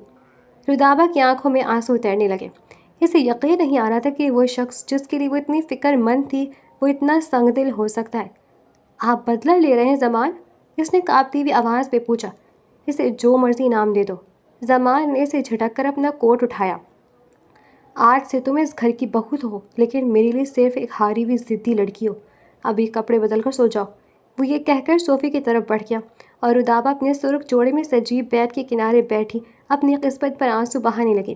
رودابہ کی آنکھوں میں آنسو تیرنے لگے۔ اسے یقین نہیں آ رہا تھا کہ وہ شخص جس کے لیے وہ اتنی فکر مند تھی وہ اتنا سنگ دل ہو سکتا ہے۔ آپ بدلہ لے رہے ہیں زمان؟ اس نے کانپتی ہوئی آواز میں پوچھا۔ اسے جو مرضی نام دے دو۔ زمان نے اسے جھٹک کر اپنا کوٹ اٹھایا۔ آج سے تم اس گھر کی بہو ہو، لیکن میرے لیے صرف ایک ہاری ہوئی ضدی لڑکی ہو۔ ابھی کپڑے بدل کر سو جاؤ۔ وہ یہ کہہ کر صوفے کی طرف بڑھ گیا اور رودابہ اپنے سرخ جوڑے میں سجی بیت کے کنارے بیٹھی اپنی قسمت پر آنسو بہانے لگی۔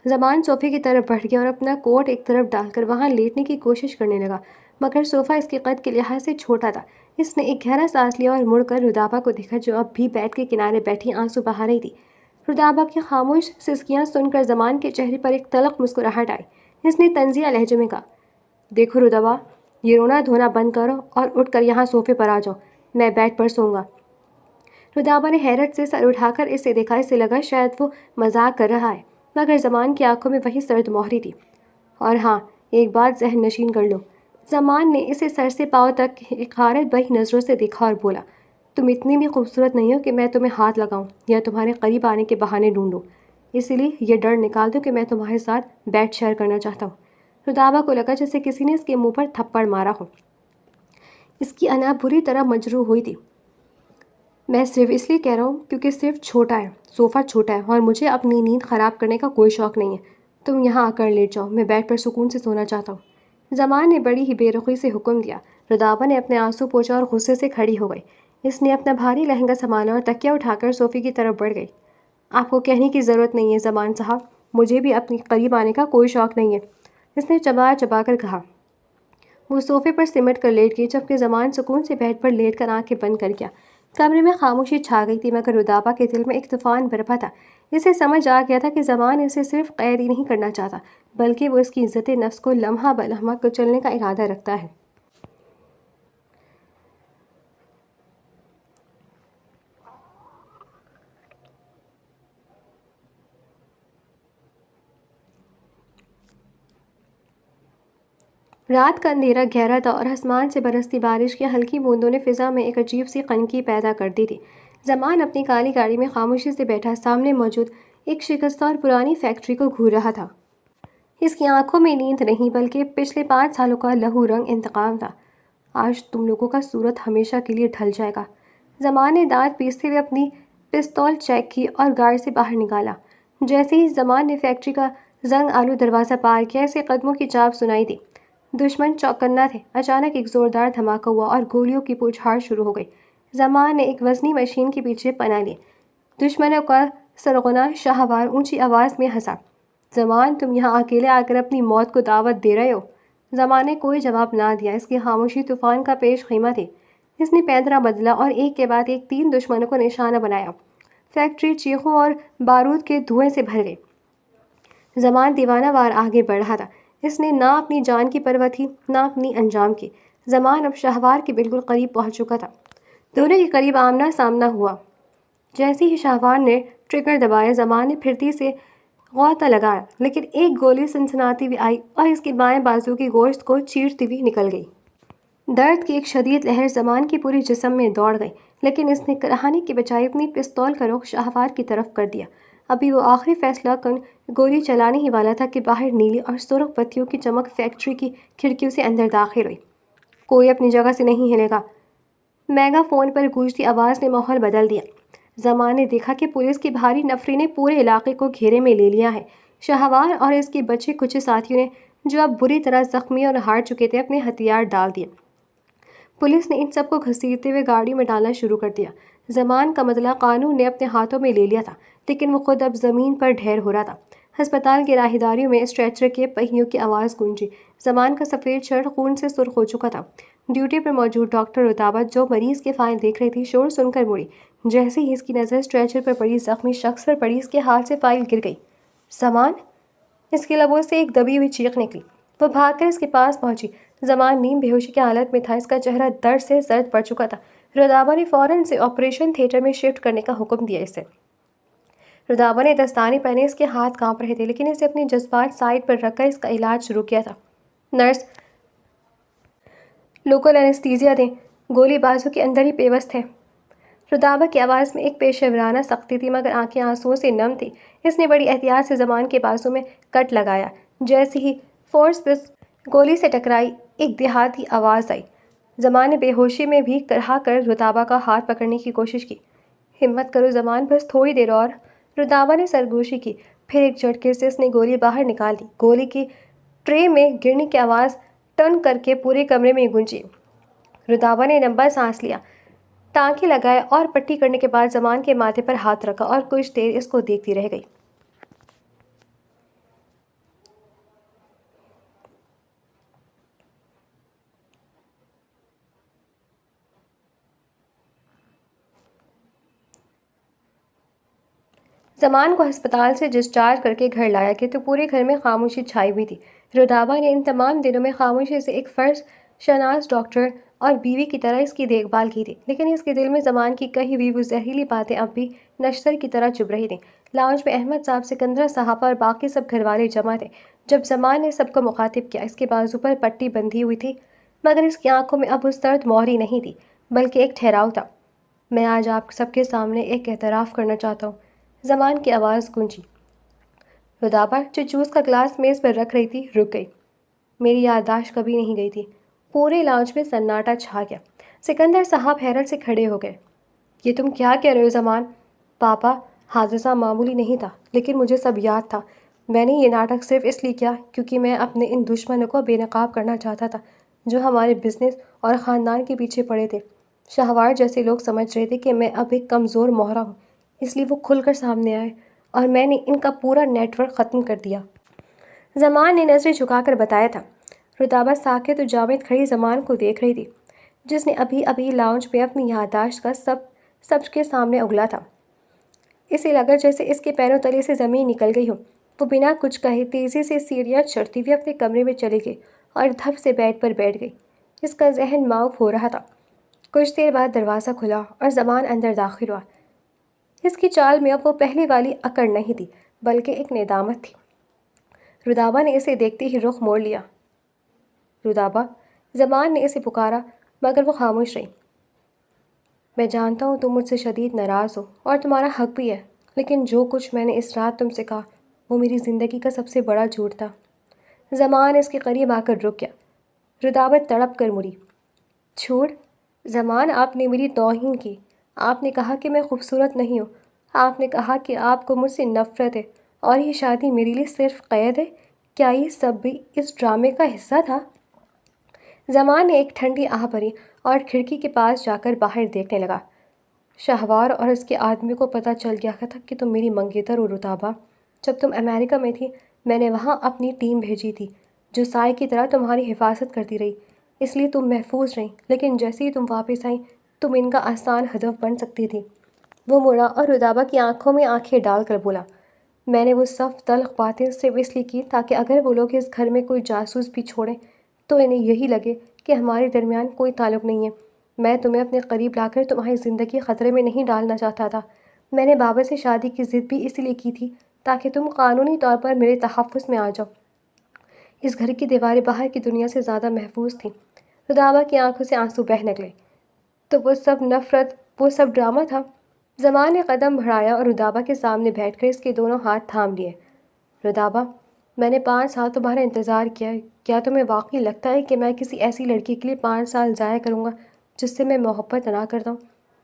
زمان صوفے کی طرف بڑھ گیا اور اپنا کوٹ ایک طرف ڈال کر وہاں لیٹنے کی کوشش کرنے لگا، مگر صوفہ اس کے قد کے لحاظ سے چھوٹا تھا۔ اس نے ایک گہرا سانس لیا اور مڑ کر رودابہ کو دیکھا جو اب بھی بیت کے کنارے بیٹھی آنسو بہا رہی تھی۔ رودابہ کی خاموش سسکیاں سن کر زمان کے چہرے پر ایک تلخ مسکراہٹ آئی۔ اس نے طنزیہ لہجے میں کہا، دیکھو رودابہ، یہ رونا دھونا بند کرو اور اٹھ کر یہاں صوفے پر آ جاؤ، میں بیڈ پر سوں گا۔ رودابہ نے حیرت سے سر اٹھا کر اسے دیکھا۔ اسے لگا شاید وہ مذاق کر رہا ہے، مگر زمان کی آنکھوں میں وہی سرد مہری تھی۔ اور ہاں، ایک بات ذہن نشین کر لو۔ زمان نے اسے سر سے پاؤں تک حقارت بھری نظروں سے دیکھا اور بولا، تم اتنی بھی خوبصورت نہیں ہو کہ میں تمہیں ہاتھ لگاؤں یا تمہارے قریب آنے کے بہانے ڈھونڈوں، اسی لیے یہ ڈر نکال دو کہ میں تمہارے ساتھ بیڈ شیئر کرنا چاہتا ہوں۔ رودابہ کو لگا جیسے کسی نے اس کے منہ پر تھپڑ مارا ہو۔ اس کی انا بری طرح مجروح ہوئی تھی۔ میں صرف اس لیے کہہ رہا ہوں کیونکہ صرف چھوٹا ہے، صوفہ چھوٹا ہے اور مجھے اپنی نیند خراب کرنے کا کوئی شوق نہیں ہے۔ تم یہاں آ کر لیٹ جاؤ، میں بیڈ پر سکون سے سونا چاہتا ہوں۔ زمان نے بڑی ہی بے رخی سے حکم دیا۔ رودابا نے اپنے آنسو پوچھا اور غصے سے کھڑی ہو گئی۔ اس نے اپنا بھاری لہنگا سنبھالا اور تکیہ اٹھا کر صوفے کی طرف بڑھ گئی۔ آپ کو کہنے کی ضرورت نہیں ہے زمان صاحب، مجھے بھی اپنی قریب آنے کا کوئی شوق نہیں ہے، اس نے چبا چبا کر کہا۔ وہ صوفے پر سمٹ کر لیٹ گئی جبکہ زمان سکون سے بیڈ پر لیٹ کر آنکھیں بند کر گیا۔ کمرے میں خاموشی چھا گئی تھی مگر رودابا کے دل میں ایک طوفان برپا تھا۔ اسے سمجھ آ گیا تھا کہ زمان اسے صرف قید ہی نہیں کرنا چاہتا بلکہ وہ اس کی عزت نفس کو لمحہ بلمحہ کچلنے کا ارادہ رکھتا ہے۔ رات کا اندھیرا گہرا تھا اور آسمان سے برستی بارش کی ہلکی بوندوں نے فضا میں ایک عجیب سی خنکی پیدا کر دی تھی۔ زمان اپنی کالی گاڑی میں خاموشی سے بیٹھا سامنے موجود ایک شکستہ اور پرانی فیکٹری کو گھور رہا تھا۔ اس کی آنکھوں میں نیند نہیں بلکہ پچھلے 5 سالوں کا لہو رنگ انتقام تھا۔ آج تم لوگوں کا صورت ہمیشہ کے لیے ڈھل جائے گا۔ زمان نے دانت پیستے ہوئے اپنی پستول چیک کی اور گاڑی سے باہر نکالا۔ جیسے ہی زمان نے فیکٹری کا زنگ آلو دروازہ پار کیا، اسے قدموں کی چاپ سنائی دی۔ دشمن چوکنا تھے۔ اچانک ایک زوردار دھماکہ ہوا اور گولیوں کی پوچھاڑ شروع ہو گئی۔ زمان نے ایک وزنی مشین کے پیچھے پناہ لی۔ دشمنوں کا سرغنہ شاہوار اونچی آواز میں ہنسا۔ زمان، تم یہاں اکیلے آ کر اپنی موت کو دعوت دے رہے ہو؟ زمان نے کوئی جواب نہ دیا۔ اس کی خاموشی طوفان کا پیش خیمہ تھی۔ اس نے پینترا بدلا اور ایک کے بعد ایک 3 دشمنوں کو نشانہ بنایا۔ فیکٹری چیخوں اور بارود کے دھوئیں سے بھر گئی۔ زمان دیوانہ وار آگے بڑھ رہا تھا۔ اس نے نہ اپنی جان کی پرواہ تھی نہ اپنی انجام کی۔ زمان اب شاہوار کے بالکل قریب پہنچ چکا تھا۔ دونوں کے قریب آمنا سامنا ہوا۔ جیسے ہی شاہوار نے ٹریگر دبایا، زمان نے پھرتی سے غوطہ لگایا لیکن ایک گولی سنسناتی ہوئی آئی اور اس کے بائیں بازو کی گوشت کو چیرتی ہوئی نکل گئی۔ درد کی ایک شدید لہر زمان کے پورے جسم میں دوڑ گئی لیکن اس نے کراہنے کے بجائے اپنی پستول کا رخ شاہوار کی طرف کر دیا۔ ابھی وہ آخری فیصلہ کن گولی چلانے ہی والا تھا کہ باہر نیلی اور سرخ بتیوں کی چمک فیکٹری کی کھڑکیوں سے اندر داخل ہوئی۔ کوئی اپنی جگہ سے نہیں ہلے گا، میگا فون پر گونجتی آواز نے ماحول بدل دیا۔ زمان نے دیکھا کہ پولیس کی بھاری نفری نے پورے علاقے کو گھیرے میں لے لیا ہے۔ شاہوار اور اس کے بچے کچھ ساتھیوں نے جو اب بری طرح زخمی اور ہار چکے تھے اپنے ہتھیار ڈال دیے۔ پولیس نے ان سب کو گھسیٹتے ہوئے گاڑی میں ڈالنا شروع کر دیا۔ زمان کا مطلع قانون نے اپنے ہاتھوں میں لے لیا تھا لیکن وہ خود اب زمین پر ڈھیر ہو رہا تھا۔ ہسپتال کی راہداریوں میں اسٹریچر کے پہیوں کی آواز گونجی۔ زمان کا سفید شرٹ خون سے سرخ ہو چکا تھا۔ ڈیوٹی پر موجود ڈاکٹر رودابا جو مریض کے فائل دیکھ رہی تھی شور سن کر مڑی۔ جیسے ہی اس کی نظر اسٹریچر پر پڑی زخمی شخص پر پڑی، اس کے ہاتھ سے فائل گر گئی۔ زمان! اس کے لبوں سے ایک دبی ہوئی چیخ نکلی۔ وہ بھاگ کر اس کے پاس پہنچی۔ زمان نیم بے ہوشی کی حالت میں تھا، اس کا چہرہ درد سے زرد پڑ چکا تھا۔ رودابا نے فوراً سے آپریشن تھیٹر میں شفٹ کرنے کا حکم دیا اسے۔ رودابا نے دستانے پہنے، اس کے ہاتھ کانپ رہے تھے لیکن اسے اپنے جذبات سائڈ پر رکھ کر اس کا علاج شروع کیا تھا۔ نرس، لوکل اینستھیزیا دیں، گولی بازو کے اندر ہی پیوست ہے۔ رودابا کی آواز میں ایک پیشہ ورانہ سختی تھی مگر آنکھیں آنسوؤں سے نم تھیں۔ اس نے بڑی احتیاط سے زمان کے بازو میں کٹ لگایا۔ جیسے ہی فورس پس گولی سے ٹکرائی، ایک دیہاتی آواز آئی۔ زمان نے بے ہوشی میں بھی کرہا کر رودابا کا ہاتھ پکڑنے کی کوشش کی۔ ہمت کرو زمان، بس تھوڑی دیر اور۔ رودابا نے سرگوشی کی۔ پھر ایک جھٹکے سے اس نے گولی باہر نکال دی۔ گولی کی ٹرے میں گرنے کی آواز ٹن کر کے پورے کمرے میں گونجی۔ رودابا نے لمبا سانس لیا، ٹانکے لگائے اور پٹی کرنے کے بعد زمان کے ماتھے پر ہاتھ رکھا اور کچھ دیر اس کو دیکھتی رہ گئی۔ زمان کو ہسپتال سے ڈسچارج کر کے گھر لایا گیا تو پورے گھر میں خاموشی چھائی ہوئی تھی۔ رودابا نے ان تمام دنوں میں خاموشی سے ایک فرض شناس ڈاکٹر اور بیوی کی طرح اس کی دیکھ بھال کی تھی لیکن اس کے دل میں زمان کی کہی ہوئی وہ زہریلی باتیں اب بھی نشتر کی طرح چبھ رہی تھیں۔ لاؤنج میں احمد صاحب، سکندر صاحبہ اور باقی سب گھر والے جمع تھے۔ جب زمان نے سب کو مخاطب کیا، اس کے بازو پر پٹی بندھی ہوئی تھی مگر اس کی آنکھوں میں اب اس درد مہری نہیں تھی بلکہ ایک ٹھہراؤ تھا۔ میں آج آپ سب کے سامنے ایک اعتراف کرنا چاہتا ہوں، زمان کی آواز گونجی۔ رودابا جو جوس کا گلاس میز پر رکھ رہی تھی رک گئی۔ میری یادداشت کبھی نہیں گئی تھی۔ پورے لاؤنج میں سناٹا چھا گیا۔ سکندر صاحب حیرت سے کھڑے ہو گئے۔ یہ تم کیا کہہ رہے ہو زمان؟ پاپا، حادثہ معمولی نہیں تھا لیکن مجھے سب یاد تھا۔ میں نے یہ ناٹک صرف اس لیے کیا کیونکہ میں اپنے ان دشمنوں کو بے نقاب کرنا چاہتا تھا جو ہمارے بزنس اور خاندان کے پیچھے پڑے تھے۔ شہوار جیسے لوگ سمجھ رہے تھے کہ میں اب ایک کمزور مہرا ہوں، اس لیے وہ کھل کر سامنے آئے اور میں نے ان کا پورا نیٹ ورک ختم کر دیا۔ زمان نے نظریں جھکا کر بتایا تھا۔ رتابہ ساکت و جامد کھڑی زمان کو دیکھ رہی تھی، جس نے ابھی ابھی لاؤنج میں اپنی یادداشت کا سب کے سامنے اگلا تھا۔ اسے لگا جیسے اس کے پیروں تلے سے زمین نکل گئی ہو۔ وہ بنا کچھ کہے تیزی سے سیڑھیاں چڑھتی ہوئی اپنے کمرے میں چلی گئی اور دھپ سے بیڈ پر بیٹھ گئی۔ اس کا ذہن معاف ہو رہا تھا۔ کچھ دیر بعد دروازہ کھلا اور زمان اندر داخل ہوا۔ اس کی چال میں اب وہ پہلے والی اکڑ نہیں تھی بلکہ ایک ندامت تھی۔ رتابہ نے اسے دیکھتے ہی رخ موڑ لیا۔ رتابہ، زمان نے اسے پکارا مگر وہ خاموش رہی۔ میں جانتا ہوں تم مجھ سے شدید ناراض ہو اور تمہارا حق بھی ہے، لیکن جو کچھ میں نے اس رات تم سے کہا وہ میری زندگی کا سب سے بڑا جھوٹ تھا۔ زمان اس کے قریب آ کر رک گیا۔ رتابہ تڑپ کر مڑی۔ جھوٹ؟ زمان، آپ نے میری توہین کی۔ آپ نے کہا کہ میں خوبصورت نہیں ہوں۔ آپ نے کہا کہ آپ کو مجھ سے نفرت ہے اور یہ شادی میرے لیے صرف قید ہے۔ کیا یہ سب بھی اس ڈرامے کا حصہ تھا؟ زمان نے ایک ٹھنڈی آہ بھری اور کھڑکی کے پاس جا کر باہر دیکھنے لگا۔ شہوار اور اس کے آدمی کو پتہ چل گیا تھا کہ تم میری منگیتر ہو رتابہ۔ جب تم امریکہ میں تھی میں نے وہاں اپنی ٹیم بھیجی تھی جو سائے کی طرح تمہاری حفاظت کرتی رہی، اس لیے تم محفوظ رہیں، لیکن جیسے ہی تم واپس آئیں تم ان کا آسان ہدف بن سکتی تھی۔ وہ مڑا اور رتابہ کی آنکھوں میں آنکھیں ڈال کر بولا، میں نے وہ سب تلخ باتیں صرف اس لیے کی تاکہ اگر وہ لوگ اس گھر میں کوئی جاسوس بھی چھوڑیں تو انہیں یہی لگے کہ ہمارے درمیان کوئی تعلق نہیں ہے۔ میں تمہیں اپنے قریب لا کر تمہاری زندگی خطرے میں نہیں ڈالنا چاہتا تھا۔ میں نے بابا سے شادی کی ضد بھی اسی لیے کی تھی تاکہ تم قانونی طور پر میرے تحفظ میں آ جاؤ۔ اس گھر کی دیواریں باہر کی دنیا سے زیادہ محفوظ تھیں۔ رتابہ کی آنکھوں سے آنسو بہہ نکلے۔ تو وہ سب نفرت، وہ سب ڈرامہ تھا؟ زمان نے قدم بڑھایا اور رتابہ کے سامنے بیٹھ کر اس کے دونوں ہاتھ تھام لیے۔ رتابہ، میں نے 5 سال تمہارا انتظار کیا ہے۔ کیا تمہیں واقعی لگتا ہے کہ میں کسی ایسی لڑکی کے لیے 5 سال ضائع کروں گا جس سے میں محبت نہ کرتا ہوں؟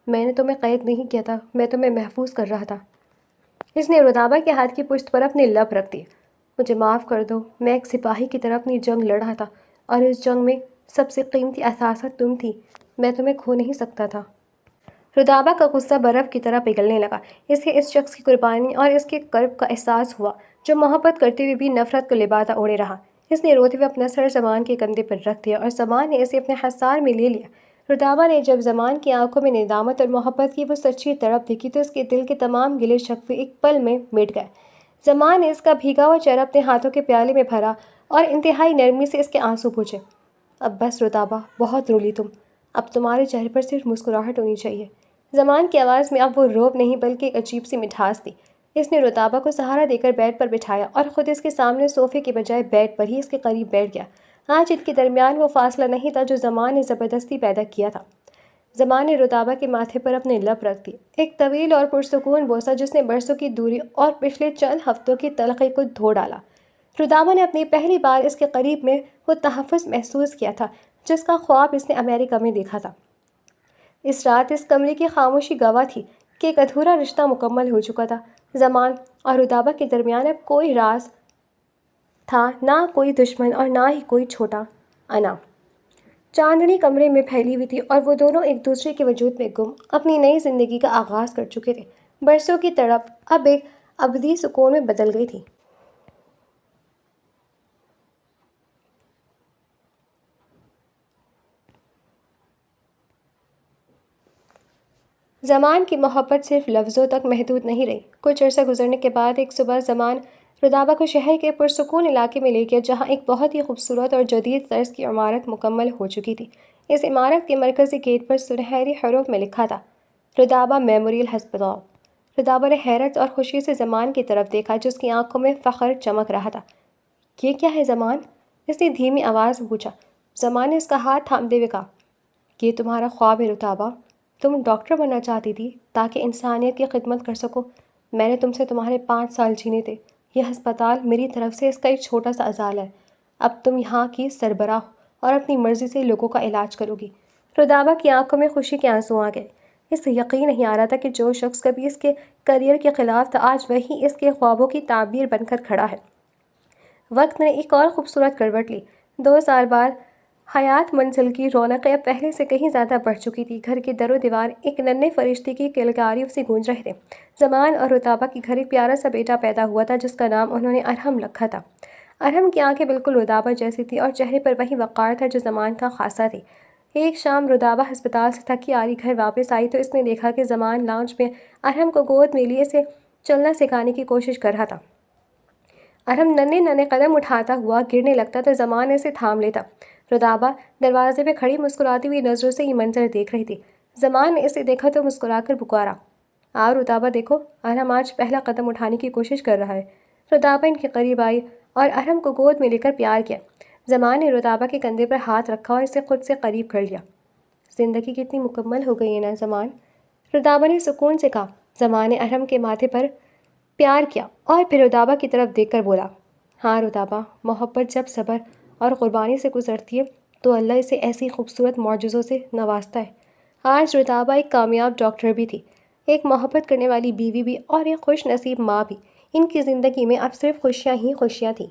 میں نے تمہیں قید نہیں کیا تھا، میں تمہیں محفوظ کر رہا تھا۔ اس نے رتابہ کے ہاتھ کی پشت پر اپنے لب رکھ دیے۔ مجھے معاف کر دو، میں ایک سپاہی کی طرح اپنی جنگ لڑ رہا تھا اور اس جنگ میں سب سے قیمتی اثاثہ تم تھی۔ میں تمہیں کھو نہیں سکتا تھا۔ رتابہ کا غصہ برف کی طرح پگھلنے لگا۔ اسے اس شخص کی قربانی اور اس کے کرب کا احساس ہوا جو محبت کرتے ہوئے بھی نفرت کو لبادہ اوڑھے رہا۔ اس نے روتے ہوئے اپنا سر زمان کے کندھے پر رکھ دیا اور زمان نے اسے اپنے حصار میں لے لیا۔ رتابہ نے جب زمان کی آنکھوں میں ندامت اور محبت کی وہ سچی تڑپ دیکھی تو اس کے دل کے تمام گلے شکوے ایک پل میں مٹ گئے۔ زمان نے اس کا بھیگا ہوا چہرہ اپنے ہاتھوں کے پیالے میں بھرا اور انتہائی نرمی سے اس کے آنسو پوچھے۔ اب بس رتابہ، بہت رو لی تم، اب تمہارے چہرے پر صرف مسکراہٹ ہونی چاہیے۔ زمان کی آواز میں اب وہ روب نہیں بلکہ ایک عجیب سی مٹھاس تھی۔ اس نے رتابہ کو سہارا دے کر بیڈ پر بٹھایا اور خود اس کے سامنے صوفے کے بجائے بیڈ پر ہی اس کے قریب بیٹھ گیا۔ آج ان کے درمیان وہ فاصلہ نہیں تھا جو زمان نے زبردستی پیدا کیا تھا۔ زمان نے رتابہ کے ماتھے پر اپنے لب رکھ دیے، ایک طویل اور پرسکون بوسہ جس نے برسوں کی دوری اور پچھلے چند ہفتوں کی تلخی کو دھو ڈالا۔ رتابہ نے اپنی پہلی بار اس کے قریب میں وہ تحفظ محسوس کیا تھا جس کا خواب اس نے امریکہ میں دیکھا تھا۔ اس رات اس کمرے کی خاموشی گواہ تھی کہ ایک ادھورا رشتہ مکمل ہو چکا تھا۔ زمان اور رتابہ کے درمیان اب کوئی راز تھا، نہ کوئی دشمن اور نہ ہی کوئی چھوٹا انا۔ چاندنی کمرے میں پھیلی ہوئی تھی اور وہ دونوں ایک دوسرے کے وجود میں گم اپنی نئی زندگی کا آغاز کر چکے تھے۔ برسوں کی تڑپ اب ایک ابدی سکون میں بدل گئی تھی۔ زمان کی محبت صرف لفظوں تک محدود نہیں رہی۔ کچھ عرصہ گزرنے کے بعد ایک صبح زمان رتابہ کو شہر کے پرسکون علاقے میں لے گیا جہاں ایک بہت ہی خوبصورت اور جدید طرز کی عمارت مکمل ہو چکی تھی۔ اس عمارت کے مرکزی گیٹ پر سنہری حروف میں لکھا تھا، رتابہ میموریل ہسپتال۔ رتابہ نے حیرت اور خوشی سے زمان کی طرف دیکھا جس کی آنکھوں میں فخر چمک رہا تھا۔ یہ کیا ہے زمان؟ اس نے دھیمی آواز میں پوچھا۔ زمان نے اس کا ہاتھ تھامتے ہوئے کہا، یہ تمہارا خواب ہے رتابہ، تم ڈاکٹر بننا چاہتی تھی تاکہ انسانیت کی خدمت کر سکو۔ میں نے تم سے تمہارے 5 سال جینے تھے۔ یہ ہسپتال میری طرف سے اس کا ایک چھوٹا سا ازال ہے۔ اب تم یہاں کی سربراہ اور اپنی مرضی سے لوگوں کا علاج کرو گی۔ رتابہ کی آنکھوں میں خوشی کے آنسو آ گئے۔ اسے یقین نہیں آ رہا تھا کہ جو شخص کبھی اس کے کیریئر کے خلاف تھا آج وہی اس کے خوابوں کی تعبیر بن کر کھڑا ہے۔ وقت نے ایک اور خوبصورت کروٹ لی۔ 2 سال بعد حیات منزل کی رونقیں اب پہلے سے کہیں زیادہ بڑھ چکی تھی۔ گھر کے در و دیوار ایک ننھے فرشتے کی کلکاریوں سے گونج رہے تھے۔ زمان اور رتابہ کے گھر ایک پیارا سا بیٹا پیدا ہوا تھا جس کا نام انہوں نے ارحم رکھا تھا۔ ارحم کی آنکھیں بالکل رتابہ جیسی تھی اور چہرے پر وہی وقار تھا جو زمان کا خاصہ تھی۔ ایک شام رتابہ ہسپتال سے تھکی آری گھر واپس آئی تو اس نے دیکھا کہ زمان لاؤنج میں ارحم کو گود میں لیے اسے چلنا سکھانے کی کوشش کر رہا تھا۔ ارحم ننھے قدم اٹھاتا ہوا گرنے لگتا تو زمان اسے تھام لیتا۔ رتابہ دروازے پہ کھڑی مسکراتی ہوئی نظروں سے یہ منظر دیکھ رہی تھی۔ زمان نے اسے دیکھا تو مسکرا کر پکارا، آؤ رتابہ دیکھو، ارحم آج پہلا قدم اٹھانے کی کوشش کر رہا ہے۔ رتابہ ان کے قریب آئی اور ارحم کو گود میں لے کر پیار کیا۔ زمان نے رتابہ کے کندھے پر ہاتھ رکھا اور اسے خود سے قریب کر لیا۔ زندگی کتنی مکمل ہو گئی ہے نا زمان، رتابہ نے سکون سے کہا۔ زمان نے ارحم کے ماتھے پر پیار کیا اور پھر رتابہ کی طرف دیکھ کر بولا، ہاں رتابہ، محبت جب صبر اور قربانی سے گزرتی ہے تو اللہ اسے ایسی خوبصورت معجزوں سے نوازتا ہے۔ آج رتابہ ایک کامیاب ڈاکٹر بھی تھی، ایک محبت کرنے والی بیوی بھی اور ایک خوش نصیب ماں بھی۔ ان کی زندگی میں اب صرف خوشیاں ہی خوشیاں تھیں۔